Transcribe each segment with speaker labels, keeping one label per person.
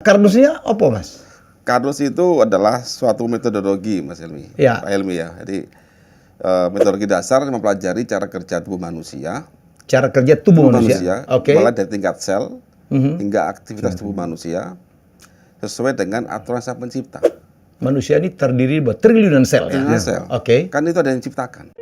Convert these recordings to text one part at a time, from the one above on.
Speaker 1: Kardusnya apa, Mas?
Speaker 2: Kardus itu adalah suatu metodologi, Mas Helmi.
Speaker 1: Ya.
Speaker 2: Pak Helmi ya. Jadi metodologi dasar mempelajari cara kerja tubuh manusia.
Speaker 1: Cara kerja tubuh manusia. Oke.
Speaker 2: Mulai dari tingkat sel hingga aktivitas tubuh manusia sesuai dengan aturan Sang Pencipta.
Speaker 1: Manusia ini terdiri dari triliunan sel ya.
Speaker 2: Triliunan sel.
Speaker 1: Oke.
Speaker 2: Kan itu ada yang diciptakan.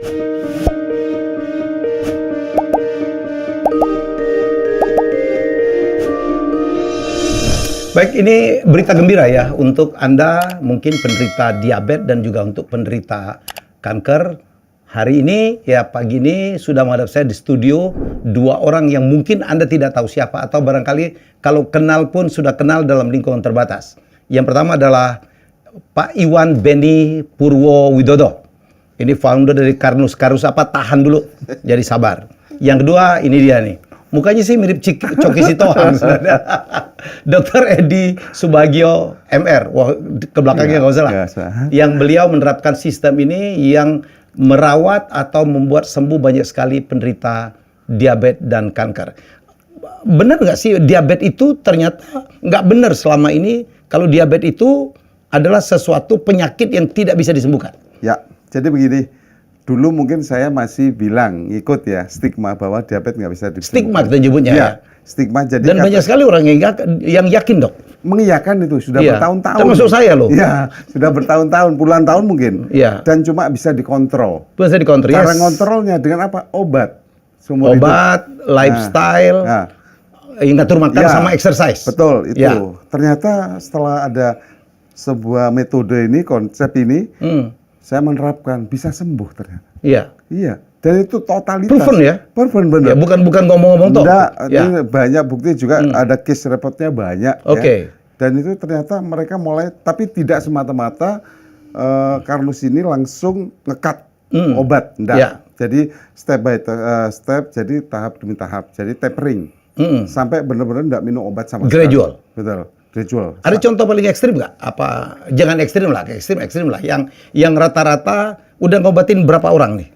Speaker 1: Baik, ini berita gembira ya untuk Anda mungkin penderita diabetes dan juga untuk penderita kanker. Hari ini ya pagi ini sudah menghadap saya di studio dua orang yang mungkin Anda tidak tahu siapa atau barangkali kalau kenal pun sudah kenal dalam lingkungan terbatas. Yang pertama adalah Pak Iwan Beni Purwo Widodo. Ini founder dari Karnus. Karnus apa? Tahan dulu. Jadi sabar. Yang kedua ini dia nih. Mukanya sih mirip Coki Sitohang sebenarnya. Dr. Edi Subagio MR. Wah, ke belakangnya nggak usah lah. Yang beliau menerapkan sistem ini yang merawat atau membuat sembuh banyak sekali penderita diabetes dan kanker. Benar nggak sih diabetes itu ternyata nggak benar selama ini kalau diabetes itu adalah sesuatu penyakit yang tidak bisa disembuhkan?
Speaker 3: Ya, jadi begini. Dulu mungkin saya masih bilang, ikut ya, stigma bahwa diabetes nggak bisa disembuhkan.
Speaker 1: Stigma kita nyebutnya ya.
Speaker 3: Stigma. Jadi
Speaker 1: dan banyak sekali orang yang yakin, Dok.
Speaker 3: Mengiyakan itu, sudah bertahun-tahun.
Speaker 1: Termasuk saya loh.
Speaker 3: Iya, sudah bertahun-tahun, puluhan tahun mungkin.
Speaker 1: Iya.
Speaker 3: Dan cuma bisa dikontrol.
Speaker 1: Bisa dikontrol,
Speaker 3: Cara ngontrolnya dengan apa? Obat.
Speaker 1: Obat, lifestyle, yang ngatur makan sama exercise.
Speaker 3: Betul, itu. Ya. Ternyata setelah ada sebuah metode ini, konsep ini, saya menerapkan bisa sembuh ternyata.
Speaker 1: Iya.
Speaker 3: Iya. Dan itu totalitas.
Speaker 1: Proven ya?
Speaker 3: Proven benar.
Speaker 1: Ya, bukan ngomong-ngomong toh.
Speaker 3: Ini banyak bukti juga ada case reportnya banyak.
Speaker 1: Oke.
Speaker 3: Ya. Dan itu ternyata mereka mulai, tapi tidak semata-mata Karnus ini langsung ngekat obat. Enggak.
Speaker 1: Ya.
Speaker 3: Jadi step by step, jadi tahap demi tahap. Jadi tapering. Sampai benar-benar enggak minum obat sama sekali.
Speaker 1: Gradual.
Speaker 3: Betul. Gradual.
Speaker 1: Ada contoh paling ekstrim nggak? Apa jangan ekstrim lah, ekstrim lah. Yang rata-rata udah ngobatin berapa orang nih?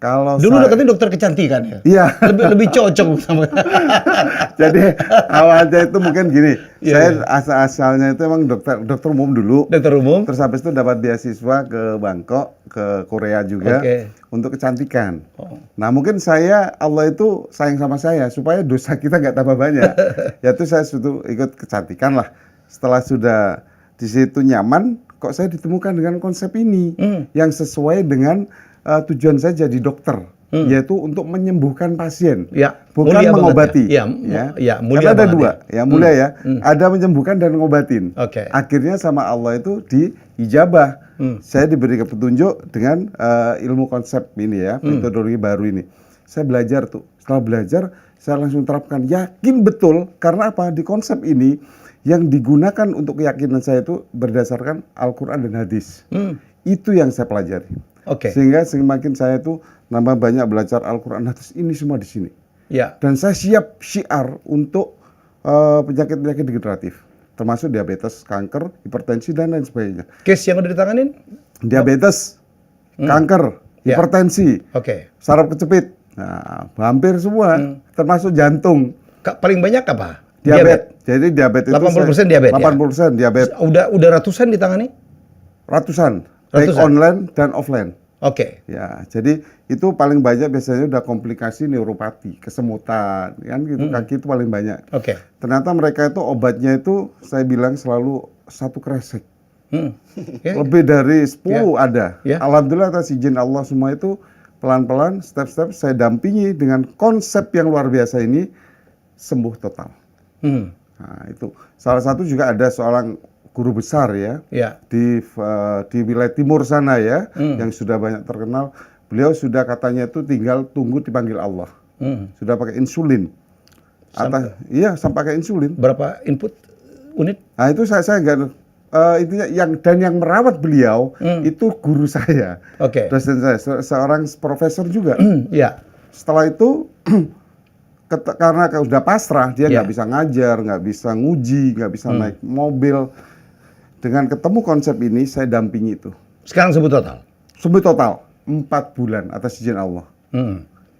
Speaker 3: Kalau
Speaker 1: dulu katanya dokter kecantikan ya.
Speaker 3: Iya.
Speaker 1: Lebih cocok sama.
Speaker 3: Jadi awalnya itu mungkin gini. Saya asal-asalnya itu emang dokter umum dulu.
Speaker 1: Dokter umum.
Speaker 3: Terus habis itu dapat beasiswa ke Bangkok, ke Korea juga untuk kecantikan. Nah mungkin Allah itu sayang sama saya supaya dosa kita nggak tambah banyak. Yaitu saya sudah ikut kecantikan lah. Setelah sudah di situ nyaman, kok saya ditemukan dengan konsep ini yang sesuai dengan tujuan saya jadi dokter, yaitu untuk menyembuhkan pasien, bukan mengobati.
Speaker 1: Mulia
Speaker 3: ada dua, ya mulia ya. Ada menyembuhkan dan mengobatin. Akhirnya sama Allah itu diijabah. Saya diberi petunjuk dengan ilmu konsep ini ya, metodologi baru ini. Saya belajar tuh. Setelah belajar, saya langsung terapkan. Yakin betul karena apa? Di konsep ini yang digunakan untuk keyakinan saya itu berdasarkan Al-Quran dan hadis. Itu yang saya pelajari. Sehingga semakin saya tuh nambah banyak belajar Al-Quran hadis ini semua di sini. Dan saya siap syiar untuk penyakit-penyakit degeneratif, termasuk diabetes, kanker, hipertensi dan lain sebagainya.
Speaker 1: Case yang udah ditanganin?
Speaker 3: Diabetes, kanker, hipertensi, saraf kejepit, nah, hampir semua, termasuk jantung.
Speaker 1: Paling banyak apa?
Speaker 3: Diabetes. Jadi diabetes
Speaker 1: 80% diabetes.
Speaker 3: 80% diabetes.
Speaker 1: Udah ratusan ditangani?
Speaker 3: Ratusan. Baik online dan offline. Ya, jadi itu paling banyak biasanya udah komplikasi neuropati, kesemutan, kan gitu, kaki itu paling banyak. Ternyata mereka itu obatnya itu saya bilang selalu satu kresek. Lebih dari 10 ada. Alhamdulillah atas izin Allah semua itu pelan-pelan, step-step saya dampingi dengan konsep yang luar biasa ini sembuh total. Nah, itu salah satu juga ada seorang guru besar ya, di wilayah timur sana ya, yang sudah banyak terkenal. Beliau sudah katanya itu tinggal tunggu dipanggil Allah. Sudah pakai insulin. Sampai pakai insulin. Berapa input unit? Nah itu saya nggak intinya yang merawat beliau itu guru saya, dosen saya, seorang profesor juga. Setelah itu karena sudah pasrah, dia nggak bisa ngajar, nggak bisa nguji, nggak bisa naik mobil. Dengan ketemu konsep ini, saya dampingi itu.
Speaker 1: Sekarang sembuh total?
Speaker 3: Sembuh total, 4 bulan atas izin Allah.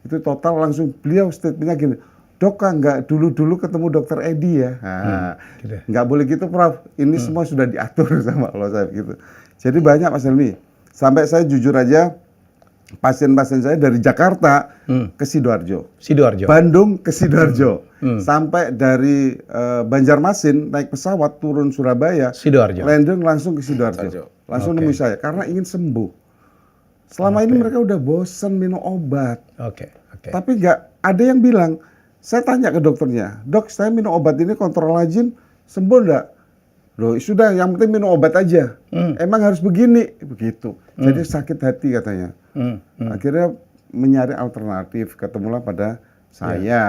Speaker 3: Itu total langsung beliau statementnya gini, Dok, nggak dulu ketemu dokter Edi ya. Nah,
Speaker 1: gitu.
Speaker 3: Nggak boleh gitu, Prof. Ini semua sudah diatur sama Allah saya gitu. Jadi banyak Mas Helmi. Sampai saya jujur aja, pasien-pasien saya dari Jakarta ke Sidoarjo, Bandung ke Sidoarjo, sampai dari Banjarmasin naik pesawat turun Surabaya, landing langsung ke Sidoarjo, langsung nemui saya karena ingin sembuh. Selama ini mereka udah bosan minum obat, tapi nggak ada yang bilang. Saya tanya ke dokternya, dok, saya minum obat ini kontrol lajin, sembuh nggak? Loh, sudah, yang penting minum obat aja. Emang harus begini, begitu. Jadi sakit hati katanya. Akhirnya mencari alternatif, ketemulah pada saya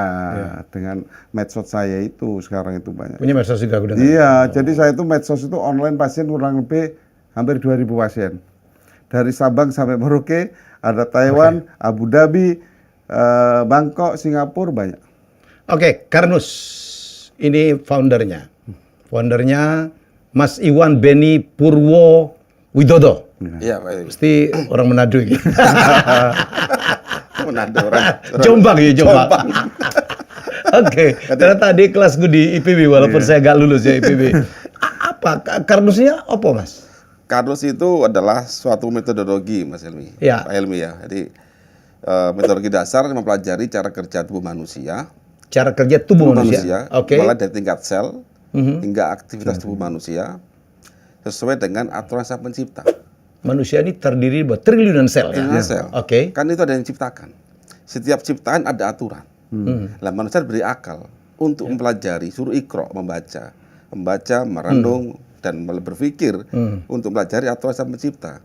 Speaker 3: dengan medsos saya itu sekarang itu banyak.
Speaker 1: Punya medsos juga udah.
Speaker 3: Iya, jadi saya itu medsos itu online pasien kurang lebih hampir 2.000 pasien. Dari Sabang sampai Merauke, ada Taiwan, Abu Dhabi, Bangkok, Singapura, banyak.
Speaker 1: Oke, Karnus, ini foundernya Mas Iwan Beni Purwo Widodo.
Speaker 2: Iya, Pak.
Speaker 1: Pasti orang Manado gitu.
Speaker 2: Manado orang.
Speaker 1: Jombang ya, Jombang. Oke, karena tadi kelas gue di IPB walaupun saya gak lulus ya IPB. Apa Karnusnya apa, Mas?
Speaker 2: Karnus itu adalah suatu metodologi, Mas Helmi.
Speaker 1: Ya.
Speaker 2: Pak Helmi ya. Jadi metodologi dasar mempelajari cara kerja tubuh manusia.
Speaker 1: Cara kerja tubuh manusia. Oke.
Speaker 2: Mulai dari tingkat sel hingga aktivitas tubuh manusia sesuai dengan aturan Sang Pencipta.
Speaker 1: Manusia ini terdiri dari triliunan sel ya.
Speaker 2: Triliunan sel.
Speaker 1: Oke.
Speaker 2: Kan itu ada yang diciptakan. Setiap ciptaan ada aturan. Lah manusia diberi akal untuk mempelajari, suruh ikro, membaca, merenung dan berpikir untuk mempelajari aturan Sang Pencipta.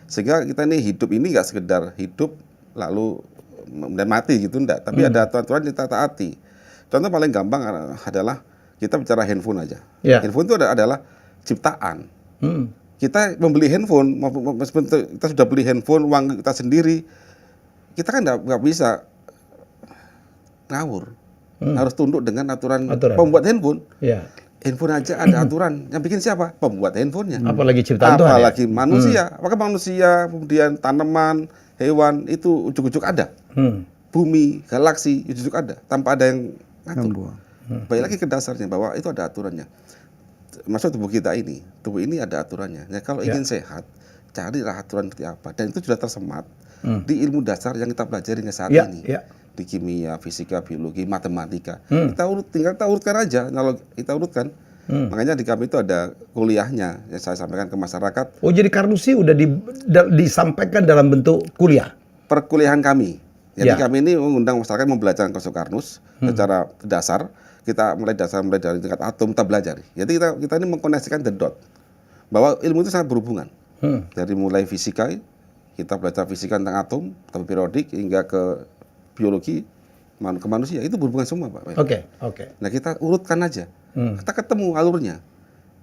Speaker 2: Sehingga kita ini hidup ini nggak sekedar hidup lalu dan mati gitu enggak, tapi ada aturan-aturan yang kita taati. Contoh paling gampang adalah kita bicara handphone aja. Handphone itu adalah ciptaan. Kita membeli handphone, meskipun kita sudah beli handphone, uang kita sendiri, kita kan nggak bisa ngawur. Harus tunduk dengan aturan pembuat handphone. Handphone aja ada aturan. Yang bikin siapa? Pembuat handphonenya.
Speaker 1: Apalagi ciptaan Tuhan.
Speaker 2: Apalagi manusia. Apakah manusia, kemudian tanaman, hewan, itu ujuk-ujuk ada. Bumi, galaksi, ujuk-ujuk ada. Tanpa ada yang ngatur. Baik lagi ke dasarnya, bahwa itu ada aturannya. Maksud tubuh kita ini, tubuh ini ada aturannya. Ya, kalau ingin sehat, carilah aturan seperti apa. Dan itu sudah tersemat di ilmu dasar yang kita pelajari saat ini. Di kimia, fisika, biologi, matematika. Tinggal kita urutkan aja. Kalau kita urutkan, makanya di kami itu ada kuliahnya yang saya sampaikan ke masyarakat.
Speaker 1: Oh, jadi Karnusi udah disampaikan dalam bentuk kuliah?
Speaker 2: Perkuliahan kami. Jadi kami ini mengundang masyarakat membelajar konsep Karnus secara dasar. Kita mulai dari tingkat atom kita belajar. Jadi kita ini mengkoneksikan the dot. Bahwa ilmu itu sangat berhubungan. Dari mulai fisika, kita belajar fisika tentang atom, tabel periodik, hingga ke biologi, ke manusia. Itu berhubungan semua, Pak.
Speaker 1: Oke.
Speaker 2: Nah, kita urutkan aja. Kita ketemu alurnya.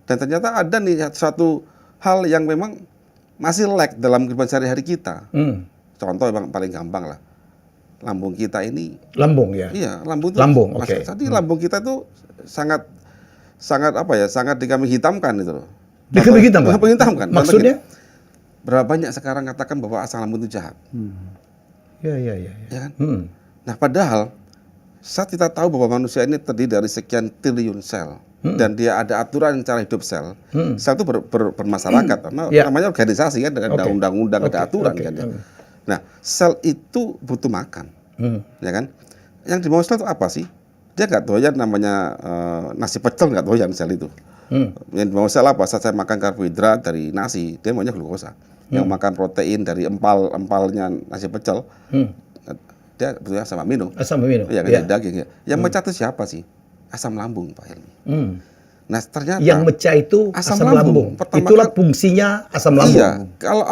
Speaker 2: Dan ternyata ada nih satu hal yang memang masih lag dalam kehidupan sehari-hari kita. Contoh yang paling gampang lah. Lambung kita ini.
Speaker 1: Lambung ya?
Speaker 2: Iya, lambung itu.
Speaker 1: Lambung, oke.
Speaker 2: Jadi lambung kita tuh sangat dikambing hitamkan itu loh.
Speaker 1: Dikambing hitamkan?
Speaker 2: Dikambing hitamkan.
Speaker 1: Maksudnya?
Speaker 2: Berapa banyak sekarang katakan bahwa asam lambung itu jahat.
Speaker 1: Ya
Speaker 2: kan? Nah, padahal saat kita tahu bahwa manusia ini terdiri dari sekian triliun sel dan dia ada aturan cara hidup sel. Sel itu bermasyarakat, namanya organisasi kan, ada undang-undang, ada aturan kan. Nah, sel itu butuh makan, ya kan? Yang dimau sel itu apa sih? Dia nggak doyan namanya nasi pecel, nggak doyan sel itu. Yang dimau sel apa? Saat saya makan karbohidrat dari nasi, dia maunya glukosa. Yang makan protein dari empalnya nasi pecel, dia butuhnya asam amino.
Speaker 1: Asam amino.
Speaker 2: Ya, kan, daging ya. Yang mecah itu siapa sih? Asam lambung, Pak Helmi. Nah, ternyata
Speaker 1: yang mecah itu asam lambung. Itulah fungsinya asam lambung.
Speaker 2: Iya, kalau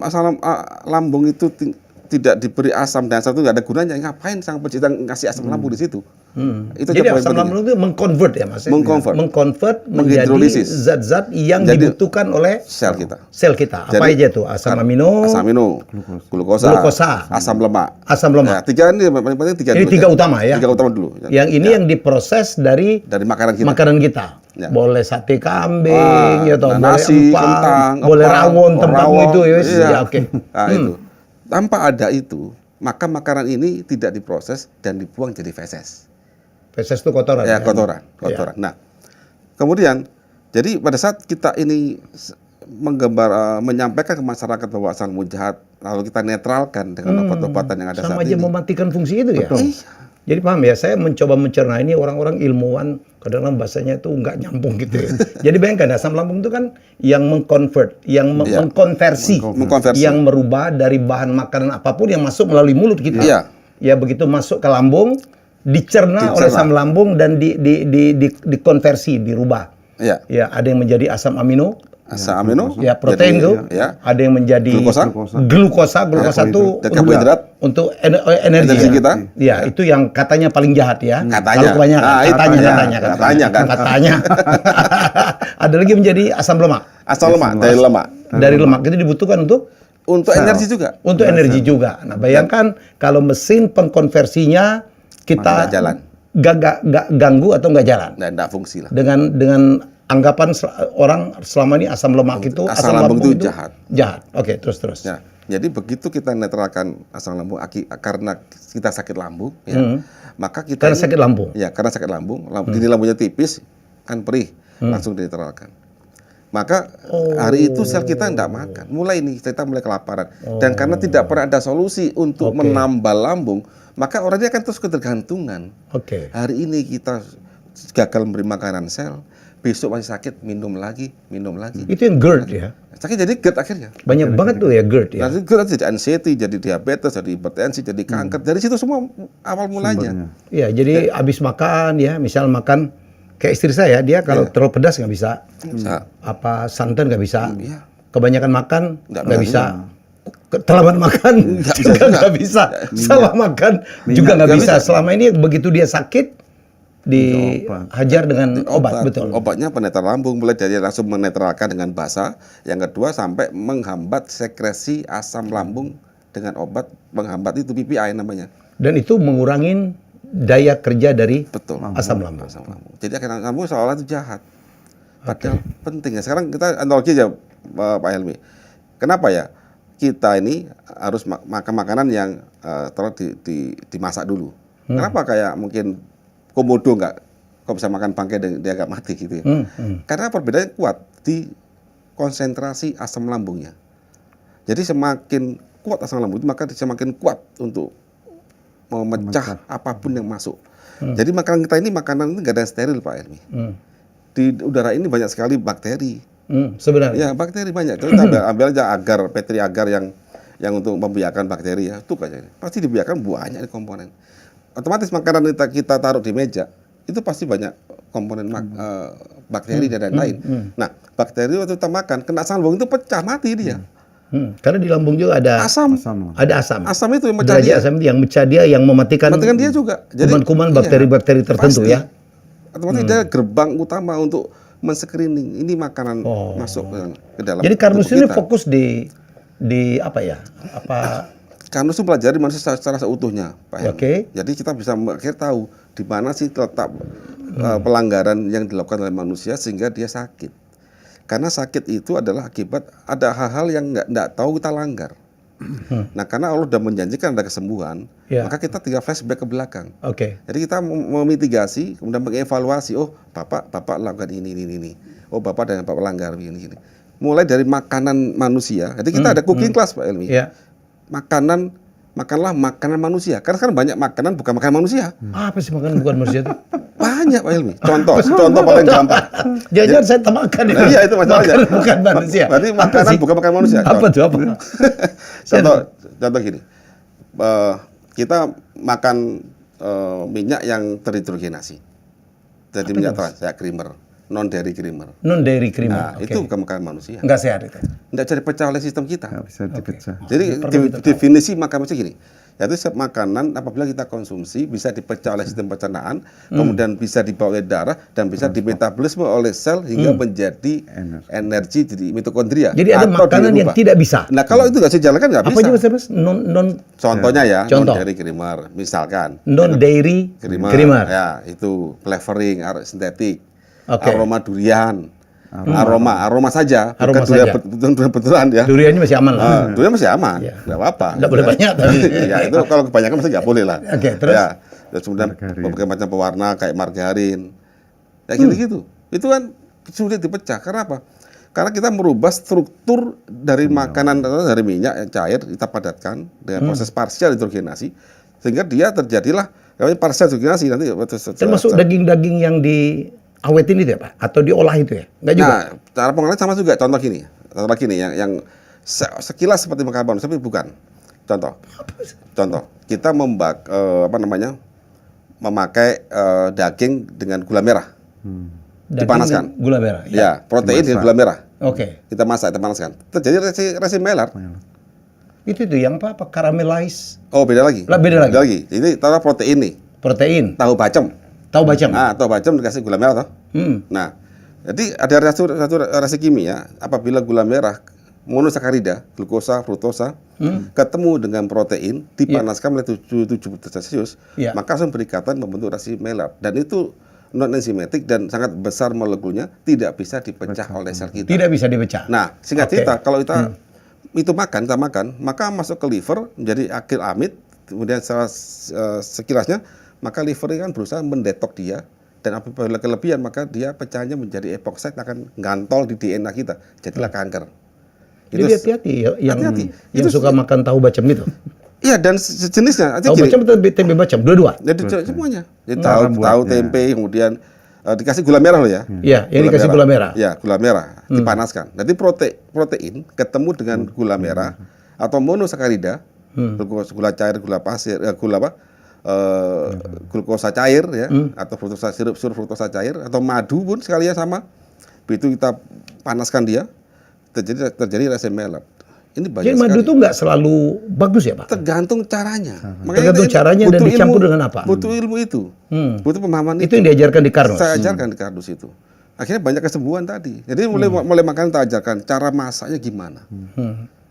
Speaker 2: asam lambung itu tidak diberi asam dan asam itu nggak ada gunanya, ngapain Sang Pencipta ngasih asam lambung di situ? Itu
Speaker 1: jadi asam lambung itu mengkonvert ya, Mas? Mengkonvert menjadi zat-zat yang dibutuhkan oleh
Speaker 2: sel kita.
Speaker 1: Apa aja tuh? Asam amino, glukosa, asam lemak. Ya, tiga ini paling penting tiga. Ini tiga utama ya. Tiga utama dulu. Yang ini yang diproses dari makanan kita. Ya. Boleh sate kambing, ya toh,
Speaker 2: nasi,
Speaker 1: boleh
Speaker 2: kentang,
Speaker 1: boleh rawon, tentang itu ya.
Speaker 2: Oke. Nah, itu. Tanpa ada itu, maka makanan ini tidak diproses dan dibuang jadi feses.
Speaker 1: Feses itu kotoran.
Speaker 2: Ya, kotoran.
Speaker 1: Ya.
Speaker 2: Nah, kemudian jadi pada saat kita ini menyampaikan ke masyarakat bahwa asam lambung jahat, lalu kita netralkan dengan obat-obatan yang ada saat
Speaker 1: sama
Speaker 2: ini.
Speaker 1: aja mematikan fungsi itu ya.
Speaker 2: Betul.
Speaker 1: Jadi paham ya, saya mencoba mencerna ini orang-orang ilmuwan, kadang-kadang bahasanya itu nggak nyambung gitu ya. Jadi bayangkan asam lambung itu kan yang mengkonvert, yang mengkonversi, yang merubah dari bahan makanan apapun yang masuk melalui mulut kita. Ya begitu masuk ke lambung, dicerna oleh asam lambung dan dikonversi, dirubah. Ya ada yang menjadi asam amino.
Speaker 2: Asam amino,
Speaker 1: ya protein tuh, ada yang menjadi glukosa itu
Speaker 2: karbohidrat
Speaker 1: untuk energi
Speaker 2: kita.
Speaker 1: Ya, itu yang katanya paling jahat ya.
Speaker 2: Katanya.
Speaker 1: Kalau kebanyakan katanya. Ada lagi menjadi asam lemak.
Speaker 2: Asam lemak dari lemak.
Speaker 1: Dari lemak itu dibutuhkan untuk
Speaker 2: energi juga.
Speaker 1: Untuk energi juga. Nah, bayangkan kalau mesin pengkonversinya kita gak ganggu atau nggak jalan.
Speaker 2: Dan nggak fungsi lah.
Speaker 1: Dengan anggapan orang selama ini asam lemak itu
Speaker 2: asam lambung itu jahat.
Speaker 1: Oke, terus.
Speaker 2: Ya, jadi begitu kita netralkan asam lambung karena kita sakit lambung, ya, maka kita
Speaker 1: sakit lambung.
Speaker 2: Ya, karena sakit lambung, dinding lambungnya tipis, kan perih, langsung dinetralkan. Maka hari itu sel kita tidak makan. Mulai nih kita mulai kelaparan. Dan karena tidak pernah ada solusi untuk menambal lambung, maka orangnya akan terus ketergantungan. Hari ini kita gagal memberi makanan sel, besok masih sakit, minum lagi.
Speaker 1: Itu yang GERD ya?
Speaker 2: Sakit jadi GERD akhirnya.
Speaker 1: Banyak banget tuh ya GERD ya?
Speaker 2: Nanti GERD jadi anxiety, jadi diabetes, jadi hipertensi, jadi kanker. Dari situ semua awal mulanya.
Speaker 1: Iya, jadi habis makan ya, misal makan, kayak istri saya, dia kalau terlalu pedas nggak bisa. Apa santan nggak bisa. Kebanyakan makan nggak bisa. Terlambat makan juga nggak bisa. Salah makan juga nggak bisa. Selama ini begitu dia sakit, dihajar dengan obat, betul.
Speaker 2: Obatnya penetral lambung, mulai dari langsung menetralkan dengan basa, yang kedua sampai menghambat sekresi asam lambung dengan obat menghambat itu PPI namanya.
Speaker 1: Dan itu mengurangi daya kerja dari asam lambung.
Speaker 2: Jadi asam lambung seolah itu jahat. Padahal penting ya. Sekarang kita analogi aja Pak Helmi. Kenapa ya kita ini harus makan makanan yang terus dimasak dulu. Kenapa kayak mungkin komodo kok bisa makan bangkai dan dia nggak mati gitu ya. Karena perbedaannya kuat di konsentrasi asam lambungnya. Jadi semakin kuat asam lambung itu maka semakin kuat untuk memecah apapun yang masuk. Jadi makanan kita ini makanan nggak ada yang steril Pak Helmi. Di udara ini banyak sekali bakteri.
Speaker 1: Sebenarnya.
Speaker 2: Ya bakteri banyak. Kita ambil aja agar, petri agar yang untuk membiarkan bakteri ya. Itu aja. Pasti dibiarkan banyak komponen. Otomatis makanan kita taruh di meja itu pasti banyak komponen bakteri dan lain-lain. Nah, bakteri waktu kita makan kena asam lambung itu pecah mati dia.
Speaker 1: Karena di lambung juga ada asam. Ada asam.
Speaker 2: Asam itu yang mecah dia.
Speaker 1: Asam yang mecah dia yang mematikan
Speaker 2: dia juga. Jadi
Speaker 1: kuman-kuman bakteri-bakteri tertentu pasti, ya.
Speaker 2: Otomatis dia gerbang utama untuk men-screening ini makanan masuk ke dalam.
Speaker 1: Jadi Carnus ini fokus di apa ya?
Speaker 2: Carnus itu pelajari manusia secara seutuhnya, Pak. Jadi kita bisa tahu di mana sih letak pelanggaran yang dilakukan oleh manusia sehingga dia sakit. Karena sakit itu adalah akibat ada hal-hal yang nggak tahu kita langgar. Nah, karena Allah sudah menjanjikan ada kesembuhan, maka kita tinggal flashback ke belakang. Jadi kita memitigasi, kemudian mengevaluasi. Oh, bapak lakukan ini. Oh, bapak dan bapak langgar ini. Mulai dari makanan manusia. Jadi kita ada cooking class, Pak Helmi. Makanlah makanan manusia. Karena sekarang banyak makanan bukan makanan manusia.
Speaker 1: Apa sih makanan bukan manusia itu?
Speaker 2: Banyak Pak Helmi. Contoh paling gampang.
Speaker 1: Jangan saya temakan itu.
Speaker 2: Iya itu masalahnya.
Speaker 1: Makanan bukan manusia.
Speaker 2: Berarti makanan bukan makanan manusia.
Speaker 1: Apa tuh apa?
Speaker 2: Contoh gini. Kita makan minyak yang terhidrogenasi. Jadi minyak trans, ya creamer. Non-dairy creamer.
Speaker 1: Non-dairy creamer.
Speaker 2: Nah, itu bukan makanan manusia.
Speaker 1: Nggak sehat itu.
Speaker 2: Nggak bisa dipecah oleh sistem kita.
Speaker 3: Nggak bisa dipecah.
Speaker 2: Jadi definisi makanan manusia gini. Yaitu makanan apabila kita konsumsi bisa dipecah oleh sistem pencernaan, kemudian bisa dibawa oleh darah dan bisa dimetabolisme oleh sel hingga menjadi energi di mitokondria.
Speaker 1: Jadi ada makanan yang tidak bisa.
Speaker 2: Nah kalau itu nggak bisa dijalankan nggak bisa.
Speaker 1: Apa aja Mas?
Speaker 2: Contohnya ya, non-dairy creamer, misalkan.
Speaker 1: Non-dairy creamer.
Speaker 2: Ya itu flavoring, sintetik, aroma durian, aroma saja,
Speaker 1: Aroma
Speaker 2: bukan durian
Speaker 1: saja.
Speaker 2: betulan ya.
Speaker 1: Duriannya masih aman lah.
Speaker 2: Durian masih aman,
Speaker 1: Iya.
Speaker 2: nggak apa-apa.
Speaker 1: Nggak boleh banyak tapi.
Speaker 2: Ya itu kalau kebanyakan masih nggak boleh lah.
Speaker 1: Oke, terus?
Speaker 2: Ya, terus kemudian berbagai macam pewarna kayak margarin, ya gitu-gitu. Itu kan sulit dipecah. Karena apa? Karena kita merubah struktur dari makanan atau dari minyak yang cair, kita padatkan dengan proses parsial hidrogenasi, sehingga dia terjadilah namanya parsial hidrogenasi nanti.
Speaker 1: Termasuk daging-daging yang diawetin itu ya Pak? Atau diolah itu ya? Enggak juga?
Speaker 2: Nah, cara pengolahan sama juga. Contoh gini yang sekilas seperti makanan, tapi bukan. Contoh, kita memakai daging dengan gula merah. Dipanaskan.
Speaker 1: Gula merah.
Speaker 2: Ya, protein dengan gula merah.
Speaker 1: Oke.
Speaker 2: Kita masak, kita panaskan. Terjadi resin Maillard.
Speaker 1: Itu yang apa? Caramelize.
Speaker 2: Oh, beda lagi.
Speaker 1: Beda lagi.
Speaker 2: Ini taruh protein nih.
Speaker 1: Protein.
Speaker 2: Tahu bacem.
Speaker 1: Tahu bacem.
Speaker 2: Tahu bacem dikasih gula merah toh. Nah, jadi ada satu reaksi kimia apabila gula merah monosakarida, glukosa, fruktosa ketemu dengan protein dipanaskan oleh 70 derajat Celcius, maka langsung berikatan membentuk reaksi Maillard. Dan itu non enzimatik dan sangat besar molekulnya, tidak bisa dipecah oleh sel kita.
Speaker 1: Tidak bisa dipecah.
Speaker 2: Nah, singkat cerita, kalau kita kita makan, maka masuk ke liver menjadi akil amid, kemudian secara sekilasnya, maka liver ini kan berusaha mendetok dia, dan apabila kelebihan maka dia pecahnya menjadi epoxide akan gantol di DNA kita, jadilah kanker.
Speaker 1: Jadi hati-hati yang suka makan tahu bacem itu.
Speaker 2: Iya, dan sejenisnya.
Speaker 1: Tahu bacem atau tempe bacem? Dua-dua?
Speaker 2: Jadi semuanya. Jadi tahu tempe, kemudian dikasih gula merah loh ya.
Speaker 1: Iya, yang dikasih gula merah.
Speaker 2: Ya, gula merah dipanaskan. Nanti protein ketemu dengan gula merah atau monosakarida, gula cair, gula pasir, glukosa cair ya, atau sirup fruktosa cair atau madu pun sekalian sama. Begitu kita panaskan dia, terjadi reaksi Maillard. Ini banyak
Speaker 1: jadi madu itu nggak selalu bagus ya Pak?
Speaker 2: Tergantung caranya.
Speaker 1: Tergantung caranya dan dicampur dengan apa?
Speaker 2: Butuh ilmu itu, butuh pemahaman
Speaker 1: itu yang diajarkan di Kardus.
Speaker 2: Saya ajarkan di Kardus itu. Akhirnya banyak kesembuhan tadi. Jadi mulai makan kita ajarkan cara masaknya gimana,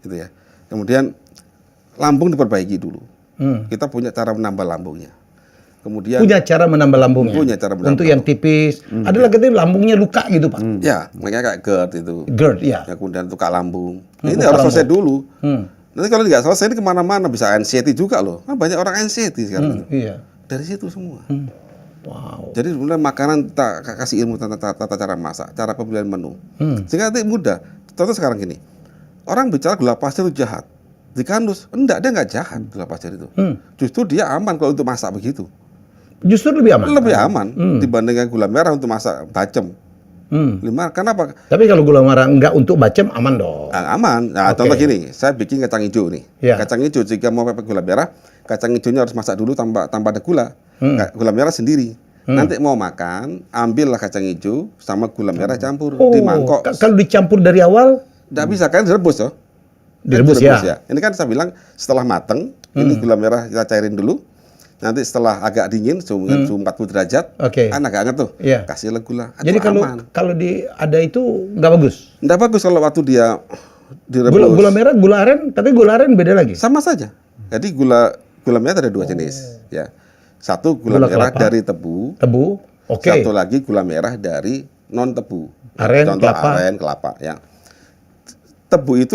Speaker 2: gitu ya. Kemudian lambung diperbaiki dulu. Kita punya cara menambah lambungnya. Kemudian
Speaker 1: punya cara menambah lambungnya.
Speaker 2: Punya cara menambah
Speaker 1: untuk yang tipis. Ada lagi katanya lambungnya luka gitu Pak.
Speaker 2: Ya, makanya kayak GERD itu.
Speaker 1: GERD, ya.
Speaker 2: Kemudian luka lambung. Ini harus selesai dulu. Nanti kalau nggak selesai ini kemana-mana, bisa anxiety juga loh. Kan banyak orang anxiety sekarang.
Speaker 1: Iya.
Speaker 2: Dari situ semua.
Speaker 1: Wow.
Speaker 2: Jadi mulai makanan kita kasih ilmu tata cara masak, cara pemilihan menu. Sehingga nanti mudah. Contoh sekarang gini, orang bicara gula pasir itu jahat. Di Kardus, enggak, dia nggak jahat gula pasir itu. Justru dia aman kalau untuk masak begitu.
Speaker 1: Justru lebih aman?
Speaker 2: Lebih aman dibandingkan gula merah untuk masak bacem. Kenapa?
Speaker 1: Tapi kalau gula merah enggak untuk bacem, aman dong?
Speaker 2: Aman. Nah, contoh gini, saya bikin kacang hijau nih. Kacang hijau, jika mau pakai gula merah, kacang hijaunya harus masak dulu tanpa ada gula. Gula merah sendiri. Nanti mau makan, ambillah kacang hijau sama gula merah campur di mangkok.
Speaker 1: Kalau dicampur dari awal?
Speaker 2: Nggak bisa, kan direbus toh.
Speaker 1: Direbus ya.
Speaker 2: Ini kan saya bilang setelah mateng, ini gula merah kita cairin dulu. Nanti setelah agak dingin, suhu 40 derajat, kan agak hangat tuh, kasihlah gula.
Speaker 1: Jadi kalau ada itu nggak bagus?
Speaker 2: Nggak bagus kalau waktu dia direbus.
Speaker 1: Gula merah, gula aren, tapi gula aren beda lagi?
Speaker 2: Sama saja. Jadi gula merah ada dua jenis. Ya. Satu gula merah kelapa dari tebu. Satu lagi gula merah dari non tebu. Contoh aren, kelapa. Ya. Tebu itu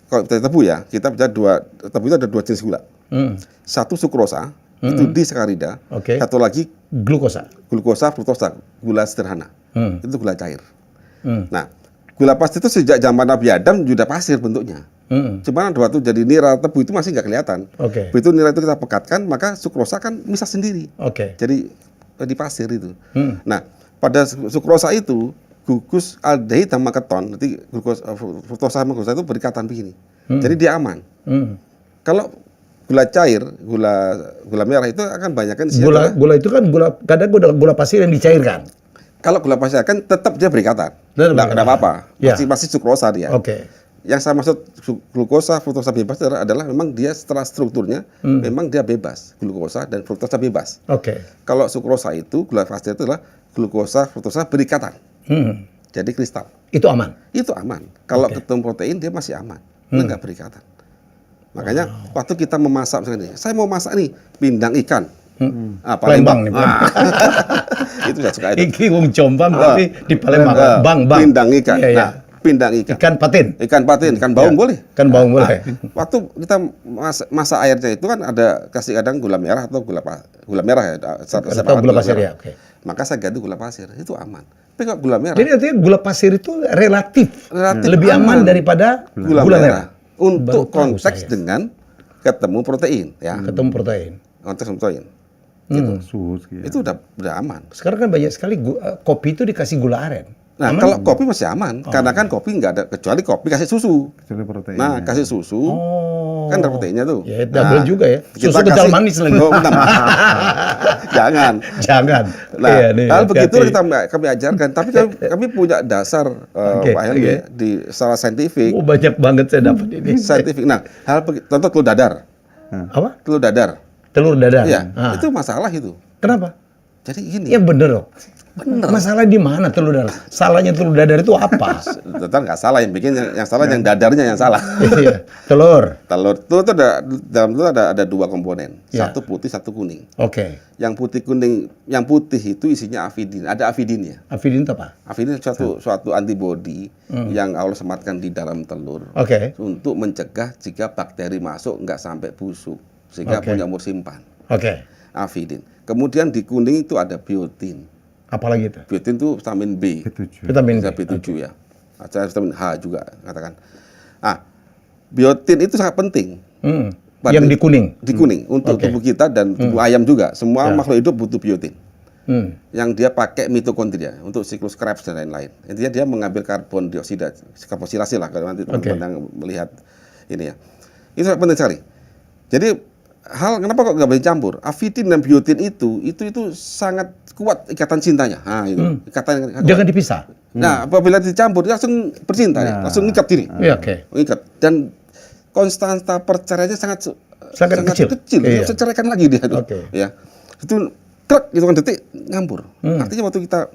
Speaker 2: kalau tebu ya, kita bicara tebu itu ada dua jenis gula. Satu sukrosa, itu disakarida. Satu lagi glukosa, fruktosa, gula sederhana. Itu gula cair. Nah, gula pasir itu sejak zaman Nabi Adam sudah pasir bentuknya. Cuman waktu jadi nira tebu itu masih nggak kelihatan. Begitu nira itu kita pekatkan, maka sukrosa kan misah sendiri. Jadi di pasir itu. Nah, pada sukrosa itu gugus aldehid sama keton, nanti fruktosa sama glukosa itu berikatan begini. Jadi dia aman. Kalau gula cair, gula merah itu akan banyakkan
Speaker 1: gula itu kan kadang gula pasir yang dicairkan.
Speaker 2: Kalau gula pasir kan tetap dia berikatan. Enggak apa-apa. Masih sukrosa dia. Yang saya maksud glukosa, fruktosa bebas adalah memang dia setelah strukturnya memang dia bebas, glukosa dan fruktosa bebas. Kalau sukrosa itu gula pasir itu adalah glukosa, fruktosa berikatan. Jadi kristal. Itu aman. Itu aman. Kalau ketemu protein dia masih aman. Enggak berikatan. Makanya waktu kita memasak misalnya, saya mau masak nih pindang ikan,
Speaker 1: Palembang nih.
Speaker 2: Itu saya suka itu.
Speaker 1: Iki wong Jombang tapi di Palembang. Bang.
Speaker 2: Pindang ikan.
Speaker 1: Iya, iya.
Speaker 2: Nah, pindang ikan.
Speaker 1: Ikan patin.
Speaker 2: Ikan patin, ikan baung boleh.
Speaker 1: Ikan baung boleh.
Speaker 2: Waktu kita masak airnya itu kan ada kasih kadang gula merah atau gula merah ya.
Speaker 1: Atau gula pasir ya. Oke.
Speaker 2: Maka saya ganti gula pasir, itu aman. Tapi kalau gula merah.
Speaker 1: Jadi artinya gula pasir itu relatif lebih aman daripada gula merah.
Speaker 2: Untuk konteks dengan ketemu protein, ya.
Speaker 1: Ketemu protein.
Speaker 2: Konteks protein. Itu udah aman.
Speaker 1: Sekarang kan banyak sekali kopi itu dikasih gula aren.
Speaker 2: Nah,
Speaker 1: aman?
Speaker 2: kalau kopi masih aman, karena kan kopi nggak ada, kecuali kopi kasih susu.
Speaker 3: Kecuali protein.
Speaker 2: Nah, kasih susu, kan ada proteinnya tuh.
Speaker 1: Ya, double juga ya.
Speaker 2: Kita
Speaker 1: Susu kental
Speaker 2: kasih-
Speaker 1: manis lagi.
Speaker 2: Oh, Jangan.
Speaker 1: Jangan.
Speaker 2: Nah,
Speaker 1: Iya, nih,
Speaker 2: hal begitu
Speaker 1: hati-hati.
Speaker 2: kami ajarkan. Tapi kami punya dasar, Pak Helmi, di secara saintifik.
Speaker 1: Oh, banyak banget saya dapat ini.
Speaker 2: Saintifik. Nah, contoh telur dadar.
Speaker 1: Apa?
Speaker 2: Telur dadar.
Speaker 1: Telur dadar.
Speaker 2: Iya,
Speaker 1: Ah.
Speaker 2: itu masalah itu.
Speaker 1: Kenapa?
Speaker 2: Jadi gini.
Speaker 1: Ya bener loh. Masalah di mana telur dadar? Salahnya telur dadar itu apa?
Speaker 2: Tetap nggak salah, yang bikin yang salah yang dadarnya yang salah.
Speaker 1: Iya. Telur.
Speaker 2: Telur itu ada dalam telur ada dua komponen,
Speaker 1: Ya.
Speaker 2: satu putih, satu kuning.
Speaker 1: Oke.
Speaker 2: Yang putih kuning, yang putih itu isinya avidin, ada avidinnya.
Speaker 1: Avidin itu apa?
Speaker 2: Avidin suatu antibodi yang Allah sematkan di dalam telur
Speaker 1: Oke.
Speaker 2: untuk mencegah jika bakteri masuk nggak sampai busuk sehingga
Speaker 1: Oke.
Speaker 2: punya umur simpan.
Speaker 1: Oke.
Speaker 2: Avidin. Kemudian di kuning itu ada biotin.
Speaker 1: Apalagi itu?
Speaker 2: Biotin itu vitamin B.
Speaker 1: Vitamin
Speaker 2: Bisa
Speaker 1: B.
Speaker 2: B7 ya. Ada vitamin H juga katakan. Ah, biotin itu sangat penting.
Speaker 1: Yang di kuning.
Speaker 2: Di kuning untuk
Speaker 1: Oke.
Speaker 2: tubuh kita dan tubuh ayam juga. Semua
Speaker 1: Ya.
Speaker 2: makhluk hidup butuh biotin.
Speaker 1: Hmm.
Speaker 2: Yang dia pakai mitokondria untuk siklus Krebs dan lain-lain. Intinya dia mengambil karbon dioksida, karbosilasi lah kalau nanti teman-teman yang melihat ini ya. Itu sangat penting sekali. Jadi kenapa kok nggak boleh campur? Avidin dan biotin itu sangat kuat ikatan cintanya. Nah, itu ikatan.
Speaker 1: Jangan dipisah.
Speaker 2: Nah, apabila dicampur dia langsung bercinta, ya. Langsung ngikat diri.
Speaker 1: Iya, oke.
Speaker 2: Ngikat. Dan konstanta perceraiannya sangat
Speaker 1: kecil.
Speaker 2: Dia
Speaker 1: Iya.
Speaker 2: bisa ceraikan lagi dia itu.
Speaker 1: Oke.
Speaker 2: Ya. Itu truk hitungan detik ngampur. Artinya waktu kita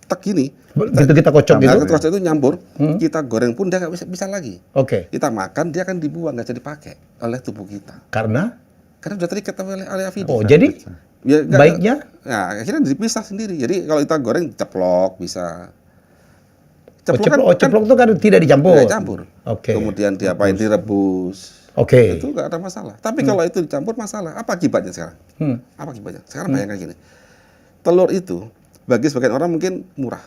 Speaker 2: tek gini,
Speaker 1: Begitu kita kocok gitu.
Speaker 2: nah, kocok itu nyampur, kita goreng pun dia nggak bisa lagi.
Speaker 1: Oke.
Speaker 2: Kita makan dia akan dibuang, nggak jadi dipakai oleh tubuh kita.
Speaker 1: Karena
Speaker 2: Karena sudah terikat oleh avidin.
Speaker 1: oh, jadi
Speaker 2: Ya,
Speaker 1: baiknya
Speaker 2: nah, akhirnya dipisah sendiri. Jadi kalau kita goreng ceplok bisa.
Speaker 1: ceplok itu kan tidak dicampur.
Speaker 2: Tidak campur.
Speaker 1: Oke.
Speaker 2: Kemudian diapain direbus.
Speaker 1: Oke.
Speaker 2: Itu nggak ada masalah. Tapi kalau itu dicampur masalah. Apa akibatnya sekarang? Apa akibatnya? Sekarang bayangkan gini. Telur itu bagi sebagian orang mungkin murah.